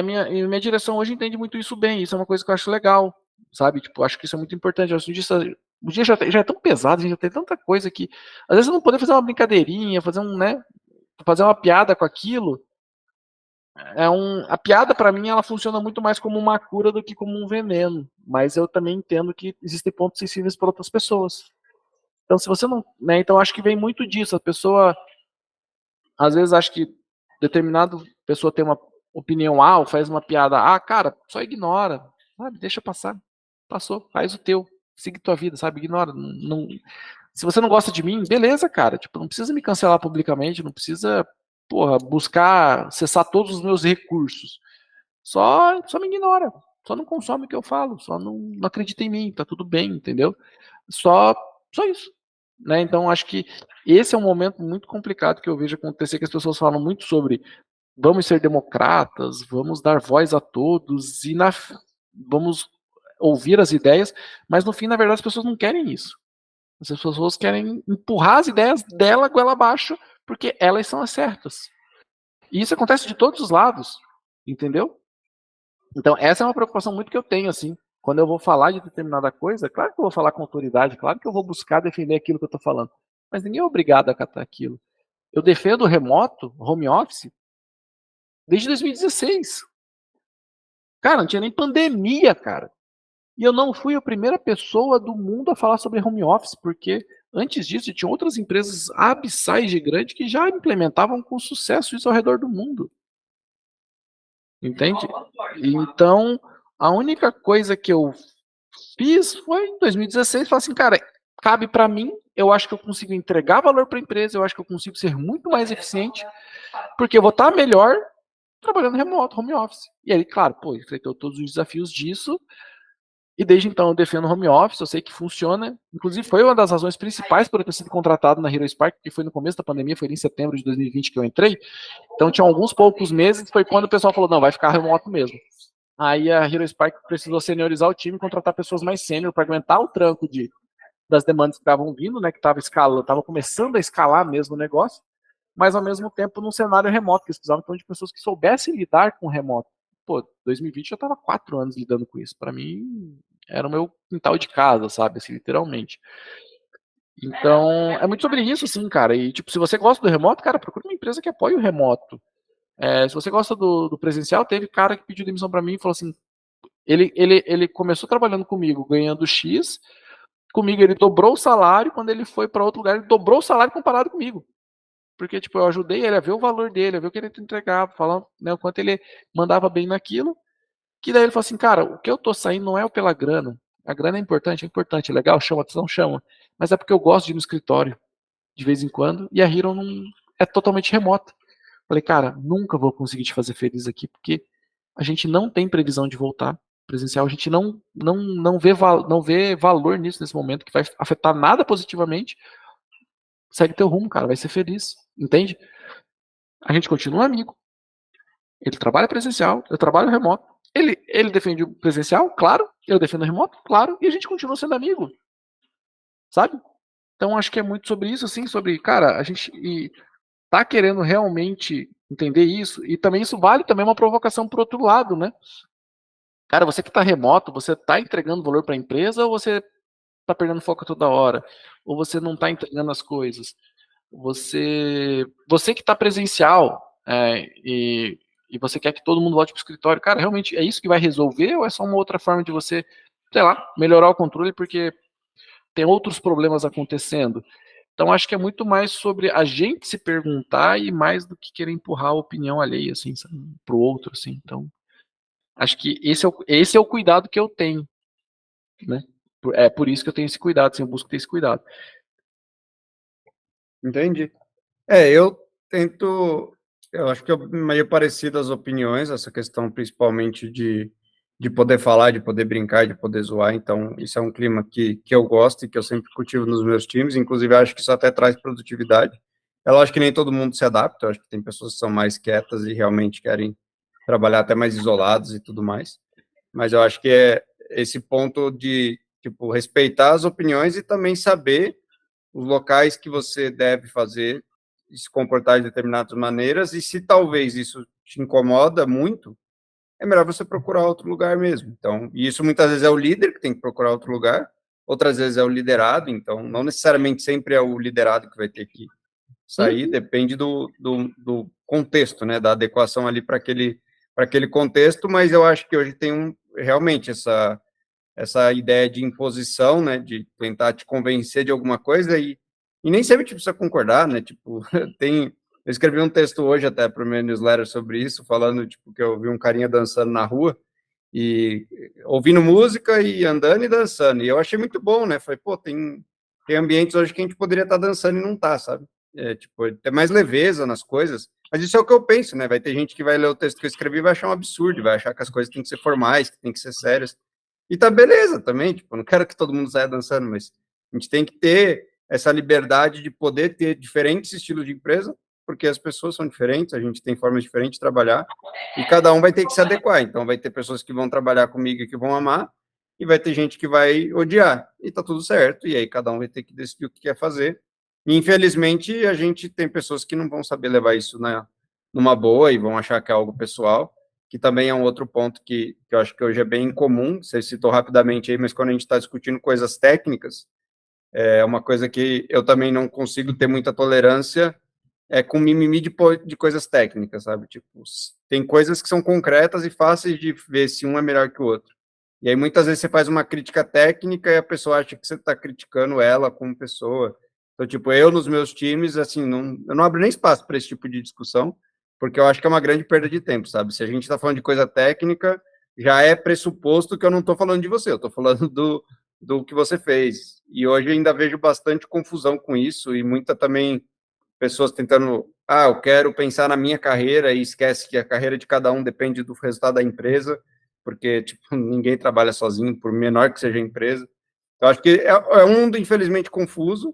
minha direção hoje entende muito isso bem. Isso é uma coisa que eu acho legal, sabe? Tipo, acho que isso é muito importante. O dia já é tão pesado, a gente já tem tanta coisa que às vezes eu não poder fazer uma brincadeirinha, né? Fazer uma piada com aquilo. A piada para mim ela funciona muito mais como uma cura do que como um veneno. Mas eu também entendo que existem pontos sensíveis para outras pessoas. Então, se você não, né? Então acho que vem muito disso. A pessoa às vezes acha que determinada pessoa tem uma opinião A ou faz uma piada A, cara, só ignora, sabe? Deixa passar. Passou, faz o teu, siga tua vida, sabe? Ignora. Não, se você não gosta de mim, beleza, cara. Tipo, não precisa me cancelar publicamente, não precisa, porra, buscar acessar todos os meus recursos. Só me ignora. Só não consome o que eu falo, só não acredita em mim, tá tudo bem, entendeu? Só, só isso. né? Então, acho que esse é um momento muito complicado que eu vejo acontecer, que as pessoas falam muito sobre vamos ser democratas, vamos dar voz a todos e vamos ouvir as ideias, mas no fim, na verdade, as pessoas não querem isso. As pessoas querem empurrar as ideias dela goela abaixo porque elas são as certas. E isso acontece de todos os lados, entendeu? Então, essa é uma preocupação muito que eu tenho, assim. Quando eu vou falar de determinada coisa, claro que eu vou falar com autoridade, claro que eu vou buscar defender aquilo que eu estou falando, mas ninguém é obrigado a acatar aquilo. Eu defendo o remoto, home office, desde 2016. Cara, não tinha nem pandemia, cara. E eu não fui a primeira pessoa do mundo a falar sobre home office, porque antes disso tinha outras empresas abissais de grande que já implementavam com sucesso isso ao redor do mundo. Entende? Então, a única coisa que eu fiz foi em 2016, falar assim, cara, cabe para mim, eu acho que eu consigo entregar valor para a empresa, eu acho que eu consigo ser muito mais eficiente, porque eu vou estar melhor trabalhando remoto, home office. E aí, claro, pô, enfrentou todos os desafios disso, e desde então eu defendo home office, eu sei que funciona. Inclusive, foi uma das razões principais por eu ter sido contratado na Hero Spark, que foi no começo da pandemia, foi em setembro de 2020 que eu entrei. Então, tinha alguns poucos meses, foi quando o pessoal falou, não, vai ficar remoto mesmo. Aí a Hero Spark precisou seniorizar o time, contratar pessoas mais sênior para aguentar o tranco das demandas que estavam vindo, né, que estava escalando, estava começando a escalar mesmo o negócio, mas ao mesmo tempo num cenário remoto, que eles precisavam então de pessoas que soubessem lidar com o remoto. Pô, 2020 eu estava 4 anos lidando com isso. Para mim, era o meu quintal de casa, sabe, assim, literalmente. Então, é muito sobre isso, assim, cara. E, tipo, se você gosta do remoto, cara, procura uma empresa que apoie o remoto. Se você gosta do presencial, teve cara que pediu demissão para mim e falou assim: ele começou trabalhando comigo, ganhando X, comigo ele dobrou o salário, quando ele foi para outro lugar, ele dobrou o salário comparado comigo. Porque, tipo, eu ajudei ele a ver o valor dele, a ver o que ele entregava, falando, né, o quanto ele mandava bem naquilo. Que daí ele falou assim, cara, o que eu tô saindo não é pela grana. A grana é importante, é legal, chama atenção, chama. Mas é porque eu gosto de ir no escritório, de vez em quando, e a Hero não é totalmente remota. Falei, cara, nunca vou conseguir te fazer feliz aqui, porque a gente não tem previsão de voltar presencial, a gente não vê valor nisso nesse momento, que vai afetar nada positivamente. Segue teu rumo, cara, vai ser feliz, entende? A gente continua amigo. Ele trabalha presencial, eu trabalho remoto. Ele defende o presencial, claro. Eu defendo o remoto, claro. E a gente continua sendo amigo, sabe? Então acho que é muito sobre isso, assim, sobre, cara, a gente tá querendo realmente entender isso. E também isso vale também uma provocação pro outro lado, né? Cara, você que tá remoto, você tá entregando valor para a empresa ou você tá perdendo foco toda hora? Ou você não tá entregando as coisas? Você que está presencial e você quer que todo mundo volte para o escritório, cara, realmente é isso que vai resolver ou é só uma outra forma de você, sei lá, melhorar o controle porque tem outros problemas acontecendo? Então acho que é muito mais sobre a gente se perguntar e mais do que querer empurrar a opinião alheia, assim, para o outro, assim. Então acho que esse é o cuidado que eu tenho, né? É por isso que eu tenho esse cuidado, assim, eu busco ter esse cuidado. Entendi. Eu acho que é meio parecido as opiniões, essa questão principalmente de poder falar, de poder brincar, de poder zoar, então isso é um clima que eu gosto e que eu sempre cultivo nos meus times, inclusive acho que isso até traz produtividade. É lógico que nem todo mundo se adapta, eu acho que tem pessoas que são mais quietas e realmente querem trabalhar até mais isolados e tudo mais, mas eu acho que é esse ponto de, tipo, respeitar as opiniões e também saber os locais que você deve fazer e se comportar de determinadas maneiras, e se talvez isso te incomoda muito, é melhor você procurar outro lugar mesmo. Então, e isso muitas vezes é o líder que tem que procurar outro lugar, outras vezes é o liderado, então não necessariamente sempre é o liderado que vai ter que sair, depende do contexto, né, da adequação ali para aquele contexto, mas eu acho que hoje tem realmente essa ideia de imposição, né, de tentar te convencer de alguma coisa e nem sempre tipo, precisa concordar, né, tipo, eu escrevi um texto hoje até para o meu newsletter sobre isso, falando, tipo, que eu vi um carinha dançando na rua e ouvindo música e andando e dançando, e eu achei muito bom, né, falei, pô, tem ambientes hoje que a gente poderia estar dançando e não tá, sabe, tipo, tem mais leveza nas coisas, mas isso é o que eu penso, né, vai ter gente que vai ler o texto que eu escrevi e vai achar um absurdo, vai achar que as coisas têm que ser formais, que têm que ser sérias, e tá beleza também, tipo, não quero que todo mundo saia dançando, mas a gente tem que ter essa liberdade de poder ter diferentes estilos de empresa, porque as pessoas são diferentes, a gente tem formas diferentes de trabalhar, e cada um vai ter que se adequar. Então, vai ter pessoas que vão trabalhar comigo e que vão amar, e vai ter gente que vai odiar, e tá tudo certo, e aí cada um vai ter que decidir o que quer fazer. E, infelizmente, a gente tem pessoas que não vão saber levar isso numa boa e vão achar que é algo pessoal, que também é um outro ponto que eu acho que hoje é bem incomum, você citou rapidamente aí, mas quando a gente está discutindo coisas técnicas, é uma coisa que eu também não consigo ter muita tolerância, com mimimi de coisas técnicas, sabe? Tipo, tem coisas que são concretas e fáceis de ver se um é melhor que o outro. E aí, muitas vezes, você faz uma crítica técnica e a pessoa acha que você está criticando ela como pessoa. Então, tipo, eu nos meus times, assim, eu não abro nem espaço para esse tipo de discussão, porque eu acho que é uma grande perda de tempo, sabe? Se a gente está falando de coisa técnica, já é pressuposto que eu não estou falando de você, eu estou falando do que você fez. E hoje eu ainda vejo bastante confusão com isso e muita também pessoas tentando, eu quero pensar na minha carreira e esquece que a carreira de cada um depende do resultado da empresa, porque, tipo, ninguém trabalha sozinho, por menor que seja a empresa. Eu acho que é um mundo, infelizmente, confuso,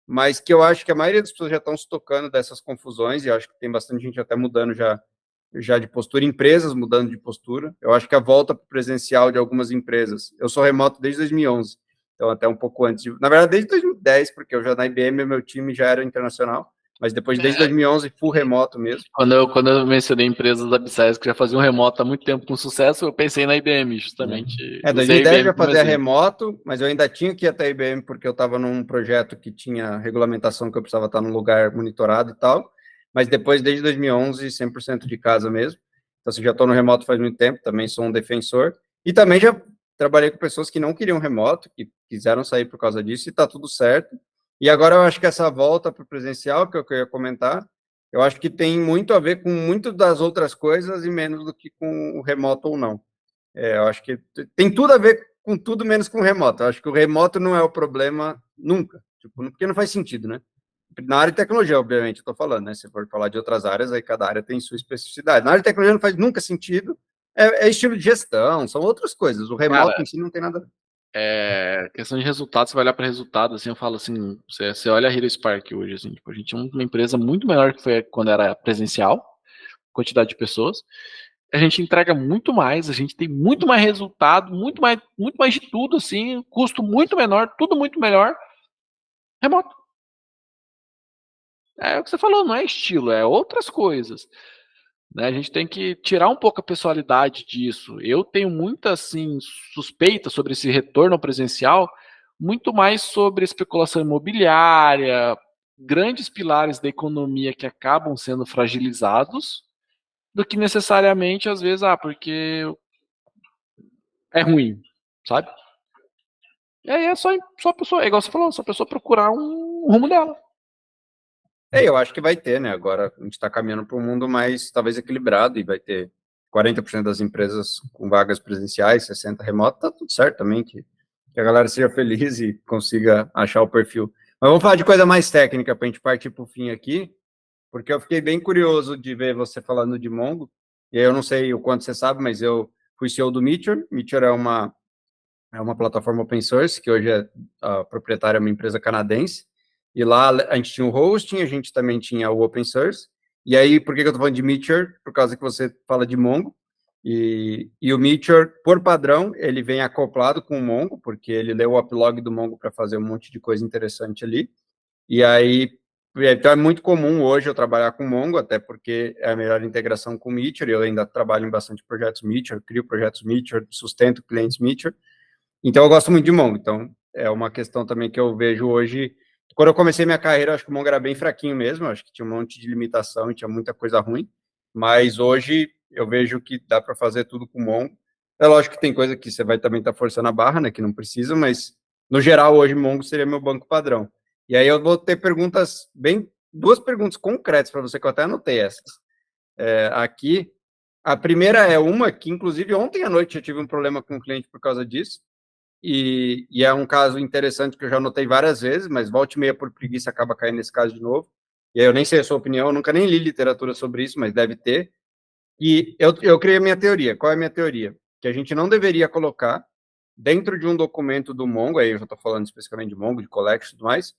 mas que eu acho que a maioria das pessoas já estão se tocando dessas confusões, e eu acho que tem bastante gente até mudando já de postura, empresas mudando de postura. Eu acho que a volta para o presencial de algumas empresas, eu sou remoto desde 2011, então até um pouco antes, na verdade desde 2010, porque eu já na IBM, meu time já era internacional, mas depois desde 2011, full remoto mesmo. Quando eu mencionei empresas da Bsides que já faziam remoto há muito tempo com sucesso, eu pensei na IBM, justamente. 2010 já fazia remoto, mas eu ainda tinha que ir até a IBM, porque eu estava num projeto que tinha regulamentação que eu precisava estar num lugar monitorado e tal, mas depois, desde 2011, 100% de casa mesmo. Então, assim, já estou no remoto faz muito tempo, também sou um defensor, e também já trabalhei com pessoas que não queriam remoto, que quiseram sair por causa disso, e está tudo certo. E agora eu acho que essa volta para o presencial, que eu queria comentar, eu acho que tem muito a ver com muito das outras coisas e menos do que com o remoto ou não. Eu acho que tem tudo a ver com tudo menos com o remoto. Eu acho que o remoto não é o problema nunca, tipo, porque não faz sentido, né? Na área de tecnologia, obviamente, eu estou falando, né? Se for falar de outras áreas, aí cada área tem sua especificidade. Na área de tecnologia não faz nunca sentido, é estilo de gestão, são outras coisas. O remoto em si não tem nada a ver. Questão de resultado, você vai olhar para resultado, assim, eu falo assim, você olha a Hero Spark hoje, assim, tipo, a gente é uma empresa muito menor que foi quando era presencial, quantidade de pessoas, a gente entrega muito mais, a gente tem muito mais resultado, muito mais de tudo, assim, custo muito menor, tudo muito melhor, remoto. É o que você falou, não é estilo, é outras coisas. Né? A gente tem que tirar um pouco a pessoalidade disso. Eu tenho muita assim, suspeita sobre esse retorno ao presencial, muito mais sobre especulação imobiliária, grandes pilares da economia que acabam sendo fragilizados, do que necessariamente, às vezes, porque é ruim, sabe? E aí é só a pessoa, igual você falou, só a pessoa procurar um rumo dela. Eu acho que vai ter, né? Agora a gente está caminhando para um mundo mais, talvez, equilibrado, e vai ter 40% das empresas com vagas presenciais, 60% remoto, tá tudo certo também, que a galera seja feliz e consiga achar o perfil. Mas vamos falar de coisa mais técnica para a gente partir para o fim aqui, porque eu fiquei bem curioso de ver você falando de Mongo, e aí eu não sei o quanto você sabe, mas eu fui CEO do Meteor. Meteor é uma plataforma open source, que hoje a proprietária é uma empresa canadense, e lá a gente tinha o hosting, a gente também tinha o open source, e aí, por que eu estou falando de Meteor? Por causa que você fala de Mongo, e o Meteor, por padrão, ele vem acoplado com o Mongo, porque ele lê o uplog do Mongo para fazer um monte de coisa interessante ali, e aí, então é muito comum hoje eu trabalhar com Mongo, até porque é a melhor integração com o Meteor, e eu ainda trabalho em bastante projetos Meteor, crio projetos Meteor, sustento clientes Meteor, então eu gosto muito de Mongo, então é uma questão também que eu vejo hoje. Quando eu comecei minha carreira, acho que o Mongo era bem fraquinho mesmo, acho que tinha um monte de limitação e tinha muita coisa ruim, mas hoje eu vejo que dá para fazer tudo com Mongo. É lógico que tem coisa que você vai também estar forçando a barra, né, que não precisa, mas no geral hoje Mongo seria meu banco padrão. E aí eu vou ter duas perguntas concretas para você, que eu até anotei essas. Aqui, a primeira é uma que, inclusive, ontem à noite eu tive um problema com o cliente por causa disso, e é um caso interessante que eu já notei várias vezes, mas volta e meia por preguiça acaba caindo nesse caso de novo. E aí eu nem sei a sua opinião, eu nunca nem li literatura sobre isso, mas deve ter. E eu criei a minha teoria. Qual é a minha teoria? Que a gente não deveria colocar dentro de um documento do Mongo, aí eu já estou falando especificamente de Mongo, de Collection e tudo mais,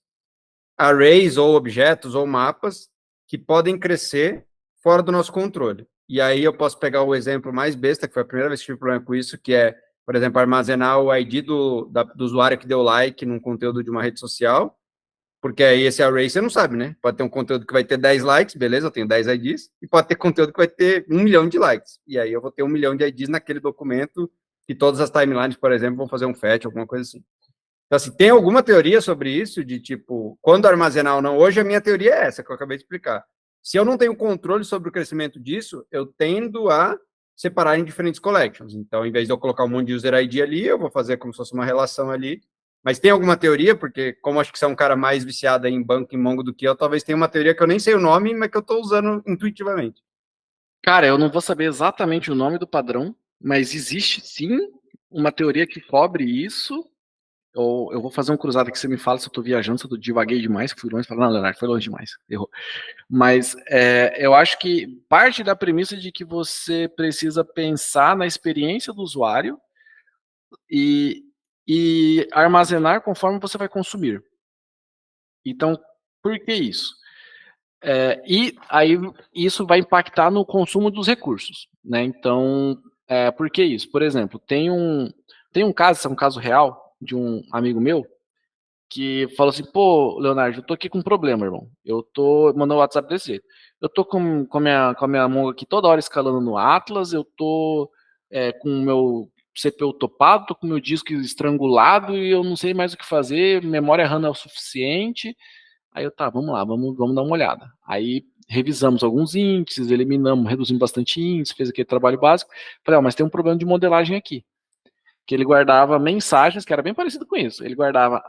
arrays ou objetos ou mapas que podem crescer fora do nosso controle. E aí eu posso pegar o exemplo mais besta, que foi a primeira vez que tive problema com isso, que é, por exemplo, armazenar o ID do usuário que deu like num conteúdo de uma rede social, porque aí esse array você não sabe, né? Pode ter um conteúdo que vai ter 10 likes, beleza, eu tenho 10 IDs, e pode ter conteúdo que vai ter 1 milhão de likes. E aí eu vou ter 1 milhão de IDs naquele documento, e todas as timelines, por exemplo, vão fazer um fetch, alguma coisa assim. Então, assim, tem alguma teoria sobre isso, de tipo, quando armazenar ou não? Hoje a minha teoria é essa, que eu acabei de explicar. Se eu não tenho controle sobre o crescimento disso, eu tendo a separar em diferentes collections. Então, em vez de eu colocar um monte de user ID ali, eu vou fazer como se fosse uma relação ali. Mas tem alguma teoria? Porque, como acho que você é um cara mais viciado em banco, em Mongo do que eu, talvez tenha uma teoria que eu nem sei o nome, mas que eu estou usando intuitivamente. Cara, eu não vou saber exatamente o nome do padrão, mas existe sim uma teoria que cobre isso. Ou eu vou fazer um cruzado aqui, você me fala se eu tô viajando, se eu divaguei demais, que fui longe, fala, não, Leonardo, foi longe demais, errou. Mas eu acho que parte da premissa de que você precisa pensar na experiência do usuário e, e armazenar conforme você vai consumir. Então, por que isso? E aí isso vai impactar no consumo dos recursos, né? Então, por que isso? Por exemplo, tem um caso, esse é um caso real, de um amigo meu, que falou assim, pô, Leonardo, eu tô aqui com um problema, irmão. Mandou um WhatsApp desse jeito. Eu tô com a minha Mongo aqui toda hora escalando no Atlas, eu tô com o meu CPU topado, tô com o meu disco estrangulado e eu não sei mais o que fazer, memória RAM não é o suficiente. Aí eu, tá, vamos lá, vamos dar uma olhada. Aí revisamos alguns índices, eliminamos, reduzimos bastante índice, fez aquele trabalho básico. Falei, mas tem um problema de modelagem aqui. Que ele guardava mensagens, que era bem parecido com isso. Ele guardava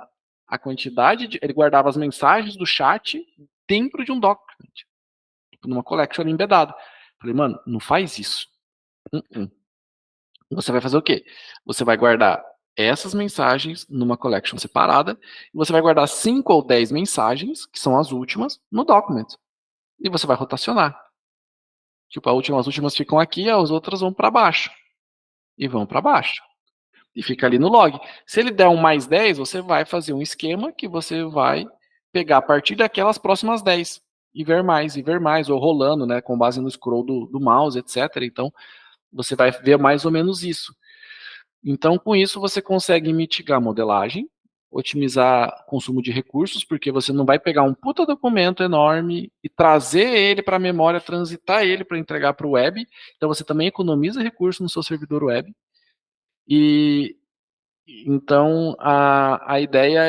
ele guardava as mensagens do chat dentro de um document, tipo, numa collection embedada. Falei, mano, não faz isso. Você vai fazer o quê? Você vai guardar essas mensagens numa collection separada, e você vai guardar 5 ou 10 mensagens, que são as últimas, no document. E você vai rotacionar. Tipo, as últimas ficam aqui, as outras vão para baixo. E vão para baixo. E fica ali no log. Se ele der um mais 10, você vai fazer um esquema que você vai pegar a partir daquelas próximas 10 e ver mais, ou rolando, né, com base no scroll do mouse, etc. Então, você vai ver mais ou menos isso. Então, com isso, você consegue mitigar a modelagem, otimizar consumo de recursos, porque você não vai pegar um puta documento enorme e trazer ele para a memória, transitar ele para entregar para o web. Então, você também economiza recursos no seu servidor web. E então a ideia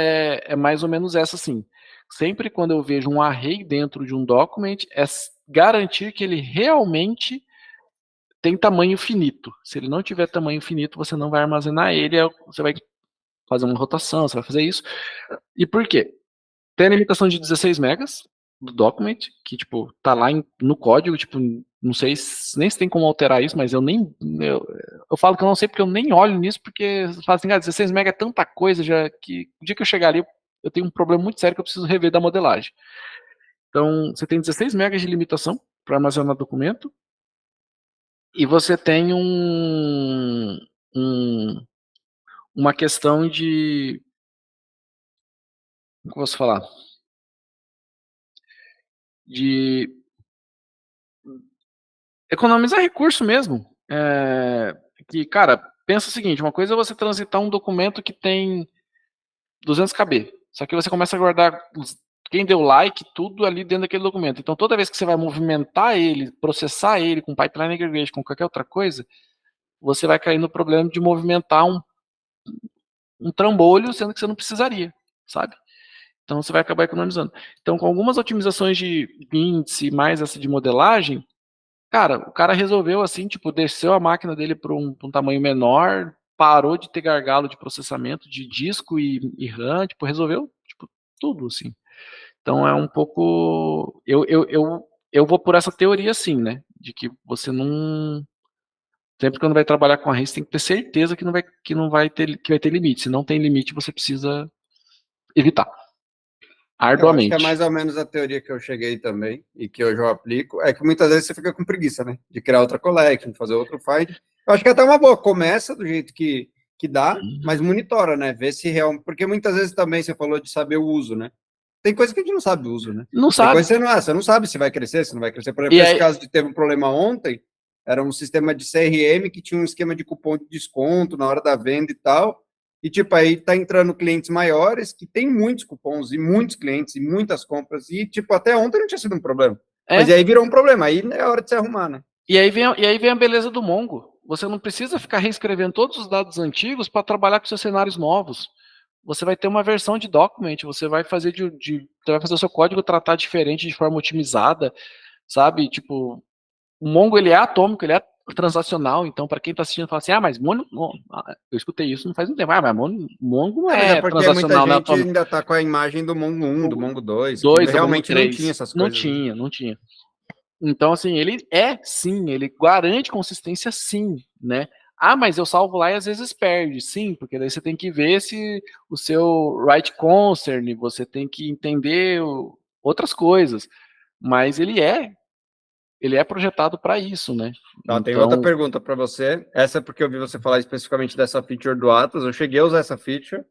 é mais ou menos essa, assim. Sempre quando eu vejo um array dentro de um document, é garantir que ele realmente tem tamanho finito. Se ele não tiver tamanho finito, você não vai armazenar ele, você vai fazer uma rotação, você vai fazer isso. E por quê? Tem a limitação de 16 megas do document, que, tipo, tá lá no código, tipo, não sei nem se tem como alterar isso, mas eu falo que eu não sei porque eu nem olho nisso, porque você fala assim, 16 MB é tanta coisa, já que o dia que eu chegar ali, eu tenho um problema muito sério que eu preciso rever da modelagem. Então, você tem 16 MB de limitação para armazenar documento, e você tem uma questão de, como eu posso falar? De economizar recurso mesmo. Que, cara, pensa o seguinte, uma coisa é você transitar um documento que tem 200 KB, só que você começa a guardar quem deu like, tudo ali dentro daquele documento. Então, toda vez que você vai movimentar ele, processar ele com pipeline aggregation, com qualquer outra coisa, você vai cair no problema de movimentar um trambolho, sendo que você não precisaria, sabe? Então, você vai acabar economizando. Então, com algumas otimizações de índice, mais essa de modelagem, cara, o cara resolveu assim, tipo, desceu a máquina dele para um tamanho menor, parou de ter gargalo de processamento de disco e RAM, tipo, resolveu, tipo, tudo, assim. Então é um pouco. Eu vou por essa teoria, assim, né? De que você não. Sempre quando vai trabalhar com a rede, tem que ter certeza que vai ter limite. Se não tem limite, você precisa evitar. Eu acho que é Arduamente. mais ou menos a teoria que eu cheguei também, e que hoje eu aplico, é que muitas vezes você fica com preguiça, né? De criar outra collection, de fazer outro find. Eu acho que é até uma boa. Começa do jeito que dá, mas monitora, né? Vê se realmente. Porque muitas vezes também você falou de saber o uso, né? tem coisa que a gente não sabe do uso, né? Não Tem sabe. coisa que você não sabe se vai crescer, se não vai crescer. Por E exemplo, esse aí, caso de teve um problema ontem, era um sistema de CRM que tinha um esquema de cupom de desconto na hora da venda e tal. E, tipo, aí tá entrando clientes maiores que tem muitos cupons e muitos clientes e muitas compras. E, tipo, até ontem não tinha sido um problema. Mas é, aí virou um problema. Aí é hora de se arrumar, né? e aí vem a beleza do Mongo. Você não precisa ficar reescrevendo todos os dados antigos para trabalhar com seus cenários novos. Você vai ter uma versão de document, você vai fazer você vai fazer o seu código tratar diferente de forma otimizada, sabe? Tipo, o Mongo ele é atômico, ele é transacional, então para quem está assistindo fala assim: "Ah, mas eu escutei isso não faz um tempo. Ah, mas Mongo não É, mas é é porque muita transacional, não é gente atômico". ainda tá com a imagem do Mongo 1, do O Mongo 2, que 2 do Mongo realmente não tinha 3 essas não coisas, né? tinha, não tinha. Então, assim, ele é sim, ele garante consistência sim, né? Ah, mas eu salvo lá e às vezes perde, sim, porque daí você tem que ver se o seu right concern, você tem que entender outras coisas, mas ele é projetado para isso, né? Tá, tem outra Então, pergunta para você. Essa é porque eu vi você falar especificamente dessa feature do Atlas. Eu cheguei a usar essa feature.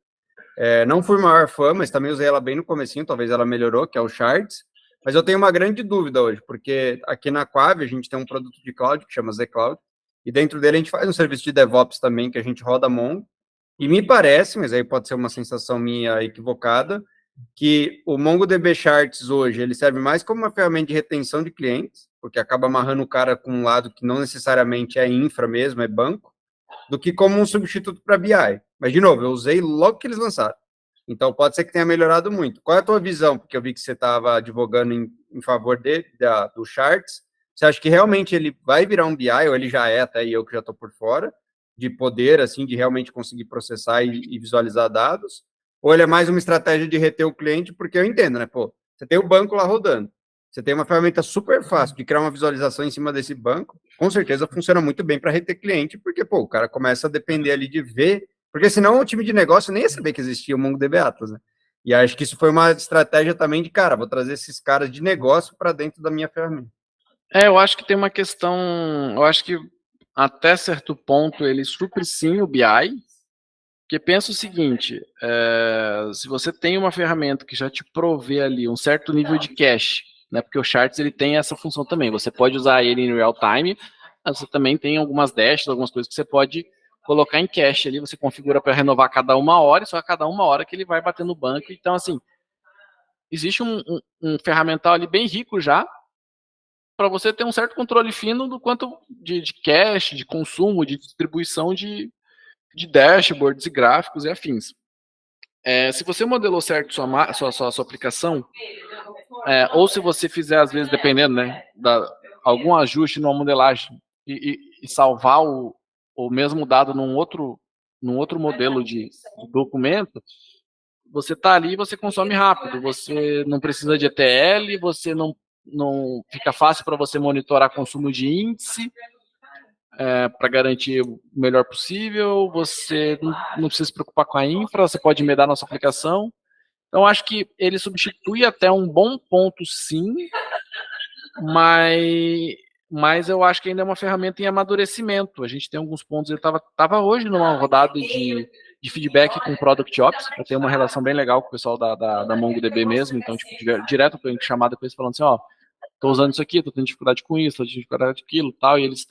Não fui maior fã, mas também usei ela bem no comecinho. Talvez ela melhorou, que é o Shards. Mas eu tenho uma grande dúvida hoje, porque aqui na Quave a gente tem um produto de cloud que chama zCloud. E dentro dele a gente faz um serviço de DevOps também, que a gente roda Mongo. E me parece, mas aí pode ser uma sensação minha equivocada, que o MongoDB Charts hoje ele serve mais como uma ferramenta de retenção de clientes, porque acaba amarrando o cara com um lado que não necessariamente é infra mesmo, é banco, do que como um substituto para BI. Mas, de novo, eu usei logo que eles lançaram. Então, pode ser que tenha melhorado muito. Qual é a tua visão? Porque eu vi que você estava advogando em favor do Charts. Você acha que realmente ele vai virar um BI, ou ele já é, até eu que já estou por fora, de poder, assim, de realmente conseguir processar e visualizar dados? Ou ele é mais uma estratégia de reter o cliente? Porque eu entendo, né? Pô, você tem o banco lá rodando. Você tem uma ferramenta super fácil de criar uma visualização em cima desse banco. Com certeza funciona muito bem para reter cliente, porque, pô, o cara começa a depender ali de ver, porque senão o time de negócio nem ia saber que existia o MongoDB Atlas, né? E acho que isso foi uma estratégia também de, cara, vou trazer esses caras de negócio para dentro da minha ferramenta. eu acho que tem uma questão, eu acho que até certo ponto ele supre sim o BI, porque pensa o seguinte, se você tem uma ferramenta que já te provê ali um certo nível de cache, né, porque o Charts ele tem essa função também, você pode usar ele em real time, mas você também tem algumas dashes, algumas coisas que você pode colocar em cache ali, você configura para renovar a cada 1 hora, e só a cada 1 hora que ele vai bater no banco, então assim, existe um ferramental ali bem rico já, para você ter um certo controle fino do quanto de cache, de consumo, de distribuição de dashboards e gráficos e afins. Se você modelou certo sua aplicação, ou se você fizer, às vezes, dependendo, né, algum ajuste numa modelagem e salvar o mesmo dado num outro modelo de documento, você está ali e você consome rápido. Você não precisa de ETL, você não fica fácil para você monitorar consumo de índice, para garantir o melhor possível, você não precisa se preocupar com a infra, você pode emendar na sua aplicação. Então, acho que ele substitui até um bom ponto, sim, mas, mas eu acho que ainda é uma ferramenta em amadurecimento. A gente tem alguns pontos. Eu estava hoje numa rodada de feedback com o Product Ops, eu tenho uma relação bem legal com o pessoal da MongoDB mesmo, então, tipo, direto eu tenho chamada com eles falando assim, ó, tô usando isso aqui, tô tendo dificuldade com isso, tô tendo dificuldade com aquilo, tal, e eles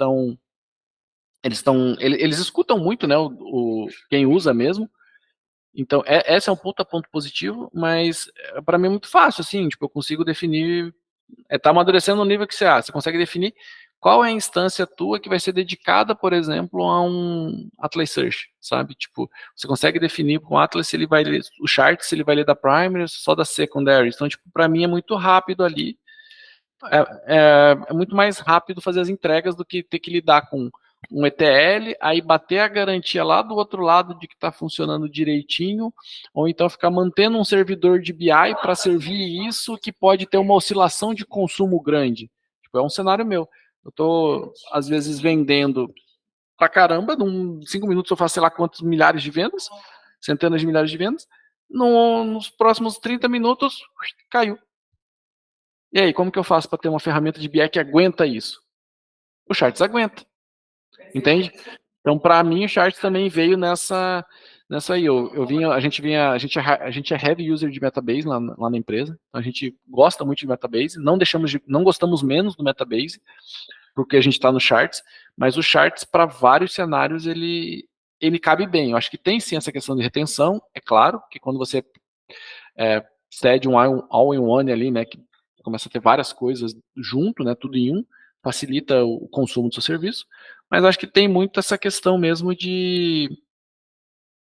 escutam muito, né, quem usa mesmo. Então, esse é um ponto positivo, mas para mim é muito fácil, assim, tipo, eu consigo definir, tá amadurecendo no nível que você consegue definir qual é a instância tua que vai ser dedicada, por exemplo, a um Atlas Search, sabe? Tipo, você consegue definir com o Atlas se ele vai ler o chart, se ele vai ler da primary, só da secondary. Então, tipo, para mim é muito rápido ali, é muito mais rápido fazer as entregas do que ter que lidar com um ETL, aí bater a garantia lá do outro lado de que está funcionando direitinho, ou então ficar mantendo um servidor de BI para servir isso que pode ter uma oscilação de consumo grande. Tipo, é um cenário meu. Eu estou, às vezes, vendendo pra caramba, em 5 minutos eu faço sei lá quantos milhares de vendas, centenas de milhares de vendas, nos próximos 30 minutos, caiu. E aí, como que eu faço para ter uma ferramenta de BI que aguenta isso? O Charts aguenta, entende? Então, para mim, o Charts também veio Nessa aí, a gente é heavy user de Metabase lá na empresa, então a gente gosta muito de Metabase, não gostamos menos do Metabase, porque a gente está no Charts, mas o Charts, para vários cenários, ele cabe bem. Eu acho que tem sim essa questão de retenção, é claro, que quando você cede um all-in-one ali, né, que começa a ter várias coisas junto, né, tudo em um, facilita o consumo do seu serviço, mas acho que tem muito essa questão mesmo de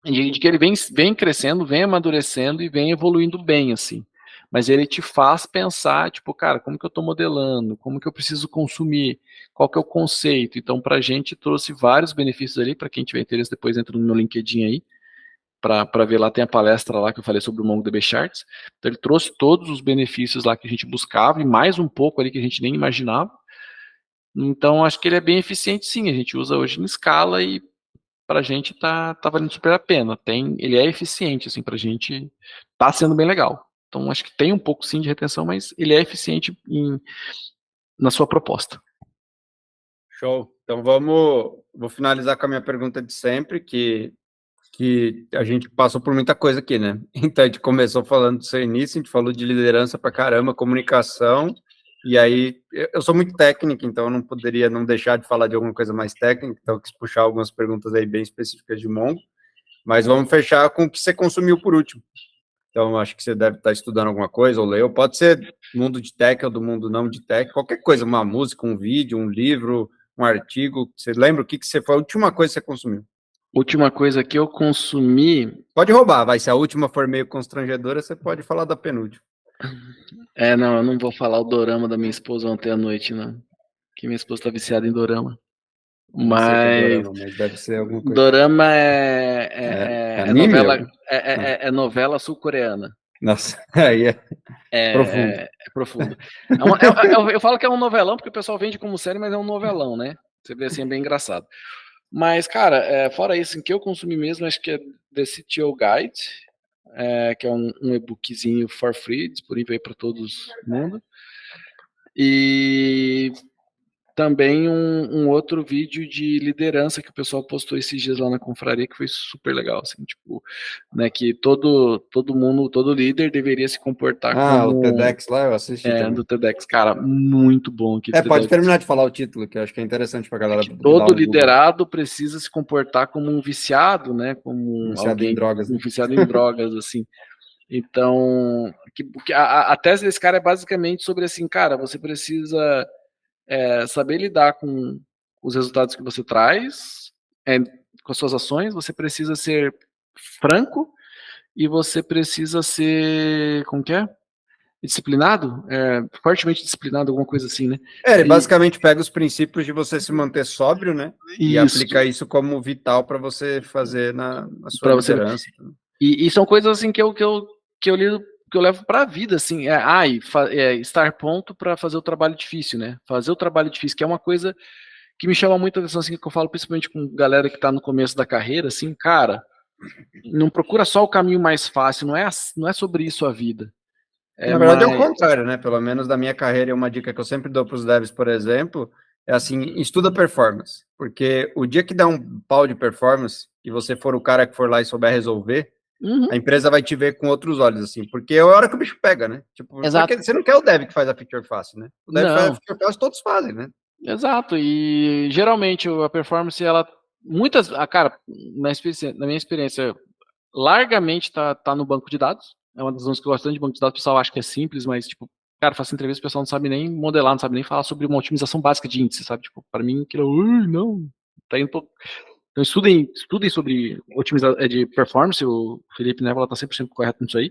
que ele vem crescendo, vem amadurecendo e vem evoluindo bem, assim. Mas ele te faz pensar, tipo, cara, como que eu estou modelando? Como que eu preciso consumir? Qual que é o conceito? Então, para a gente, trouxe vários benefícios ali. Para quem tiver interesse, depois entra no meu LinkedIn aí, para ver lá, tem a palestra lá que eu falei sobre o MongoDB Charts. Então, ele trouxe todos os benefícios lá que a gente buscava e mais um pouco ali que a gente nem imaginava. Então, acho que ele é bem eficiente, sim. A gente usa hoje em escala e para a gente tá valendo super a pena. Ele é eficiente, assim, para a gente tá sendo bem legal. Então, acho que tem um pouco, sim, de retenção, mas ele é eficiente na sua proposta. Show. Então, vou finalizar com a minha pergunta de sempre, que a gente passou por muita coisa aqui, né? Então, a gente começou falando do seu início, a gente falou de liderança pra caramba, comunicação, e aí, eu sou muito técnico, então eu não poderia não deixar de falar de alguma coisa mais técnica, então eu quis puxar algumas perguntas aí bem específicas de Mongo, mas vamos fechar com o que você consumiu por último. Então, acho que você deve estar estudando alguma coisa, ou leu, pode ser mundo de tech ou do mundo não de tech, qualquer coisa, uma música, um vídeo, um livro, um artigo, você lembra o que foi a última coisa que você consumiu? Última coisa que eu consumi... Pode roubar, vai, se a última for meio constrangedora, você pode falar da penúltima. Não, eu não vou falar o dorama da minha esposa ontem à noite, não. Que minha esposa tá viciada em dorama. Não sei o que é Mas dorama, mas deve ser alguma coisa. dorama Anime? é novela sul-coreana. Nossa, aí profundo. É profundo. Eu falo que é um novelão, porque o pessoal vende como série, mas é um novelão, né? Você vê assim, é bem engraçado. Mas, cara, fora isso, o que eu consumi mesmo, acho que é The CTO Guide, que é um e-bookzinho for free, disponível aí para todos mundo. E também um outro vídeo de liderança que o pessoal postou esses dias lá na confraria, que foi super legal, assim, tipo, né, que todo mundo, todo líder deveria se comportar como... o TEDx lá, eu assisti também. Do TEDx, cara, muito bom. Pode terminar de falar o título, que eu acho que é interessante pra galera. Todo liderado precisa se comportar como um viciado, né, como viciado em drogas, né? Um viciado em drogas, assim. Então, a tese desse cara é basicamente sobre assim, cara, você precisa saber lidar com os resultados que você traz, com as suas ações, você precisa ser franco e você precisa ser, como que é? Disciplinado? Fortemente disciplinado, alguma coisa assim, né? Ele basicamente pega os princípios de você se manter sóbrio, né? E Isso. aplica isso como vital para você fazer na sua liderança. E são coisas assim que eu lido, que eu levo para a vida, assim, estar pronto para fazer o trabalho difícil, né? Fazer o trabalho difícil, que é uma coisa que me chama muito a atenção, assim, que eu falo principalmente com galera que está no começo da carreira, assim, cara, não procura só o caminho mais fácil, não é sobre isso a vida. Na verdade, é o contrário, né? Pelo menos da minha carreira, uma dica que eu sempre dou para os devs, por exemplo, é assim, estuda performance, porque o dia que dá um pau de performance e você for o cara que for lá e souber resolver, a empresa vai te ver com outros olhos, assim, porque é a hora que o bicho pega, né? Tipo, Exato. Você não quer o dev que faz a feature fácil, né? O dev que faz a feature fácil, todos fazem, né? Exato, e geralmente a performance, ela, cara, na minha experiência, largamente tá no banco de dados. É uma das coisas que eu gosto tanto de banco de dados. O pessoal acha que é simples, mas, tipo, cara, faço entrevista, o pessoal não sabe nem modelar, não sabe nem falar sobre uma otimização básica de índice, sabe? Tipo, para mim, aquilo, não, tá indo todo... Então, estudem sobre otimização de performance, o Felipe Névola tá 100% correto nisso aí.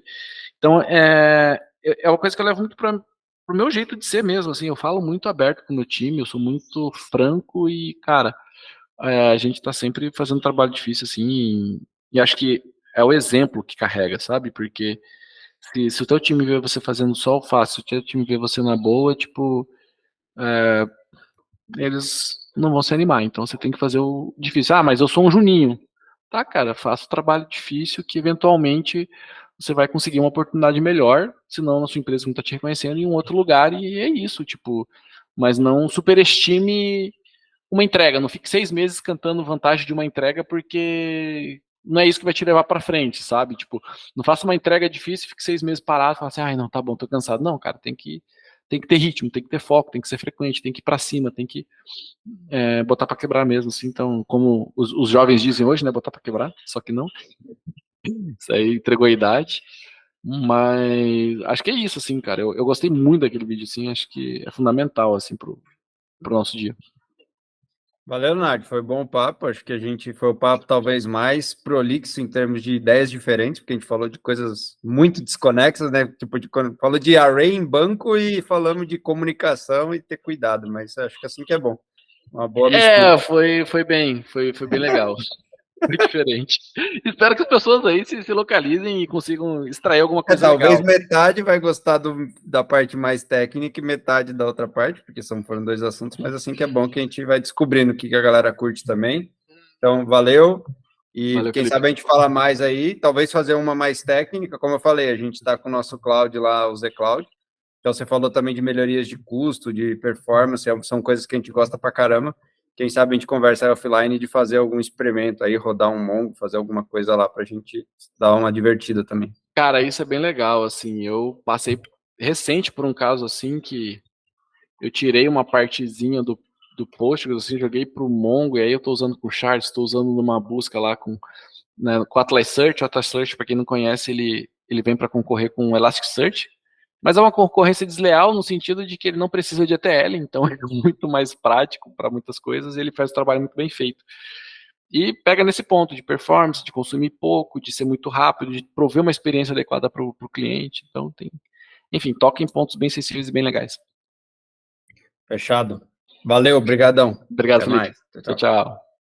Então, é uma coisa que eu levo muito pro meu jeito de ser mesmo, assim, eu falo muito aberto com o meu time, eu sou muito franco e, cara, a gente tá sempre fazendo um trabalho difícil, assim, e acho que é o exemplo que carrega, sabe? Porque se o teu time vê você fazendo só o fácil, se o teu time vê você na boa, tipo, eles não vão se animar. Então você tem que fazer o difícil. Ah, mas eu sou um Juninho. Tá, cara, faça o trabalho difícil que eventualmente você vai conseguir uma oportunidade melhor, senão a sua empresa não tá te reconhecendo em um outro lugar, e é isso, tipo, mas não superestime uma entrega, não fique 6 meses cantando vantagem de uma entrega porque não é isso que vai te levar para frente, sabe? Tipo, não faça uma entrega difícil, fique 6 meses parado, e fala assim, ai, não, tá bom, tô cansado. Não, cara, tem que ter ritmo, tem que ter foco, tem que ser frequente, tem que ir para cima, tem que botar para quebrar mesmo, assim. Então, como os jovens dizem hoje, né, botar para quebrar, só que não. Isso aí entregou a idade. Mas acho que é isso, assim, cara. Eu gostei muito daquele vídeo, assim. Acho que é fundamental, assim, pro nosso dia. Valeu, Leonardo. Foi bom o papo. Acho que a gente foi o papo talvez mais prolixo em termos de ideias diferentes, porque a gente falou de coisas muito desconexas, né? Tipo, falou de array em banco e falamos de comunicação e ter cuidado, mas acho que assim que é bom. Uma boa mistura. Foi bem legal. Foi diferente. Espero que as pessoas aí se localizem e consigam extrair alguma coisa Talvez legal. metade vai gostar da parte mais técnica e metade da outra parte, porque foram dois assuntos, mas assim que é bom que a gente vai descobrindo o que a galera curte também. Então, valeu. E Valeu, quem Felipe. sabe a gente fala mais aí, talvez fazer uma mais técnica, como eu falei, a gente está com o nosso cloud lá, o zCloud. Então, você falou também de melhorias de custo, de performance, são coisas que a gente gosta pra caramba. Quem sabe a gente conversa aí offline de fazer algum experimento aí, rodar um Mongo, fazer alguma coisa lá pra gente dar uma divertida também. Cara, isso é bem legal, assim. Eu passei recente por um caso assim que eu tirei uma partezinha do Postgres, assim, joguei pro Mongo, e aí eu tô usando com Charts, estou usando numa busca lá com, né, com Atlas Search. O Atlas Search, para quem não conhece, ele vem para concorrer com o Elasticsearch, mas é uma concorrência desleal no sentido de que ele não precisa de ETL, então é muito mais prático para muitas coisas, e ele faz o trabalho muito bem feito. E pega nesse ponto de performance, de consumir pouco, de ser muito rápido, de prover uma experiência adequada para o cliente. Então enfim, toca em pontos bem sensíveis e bem legais. Fechado. Valeu, brigadão. Obrigado, Até Felipe. mais. Tchau, Tchau, tchau. tchau.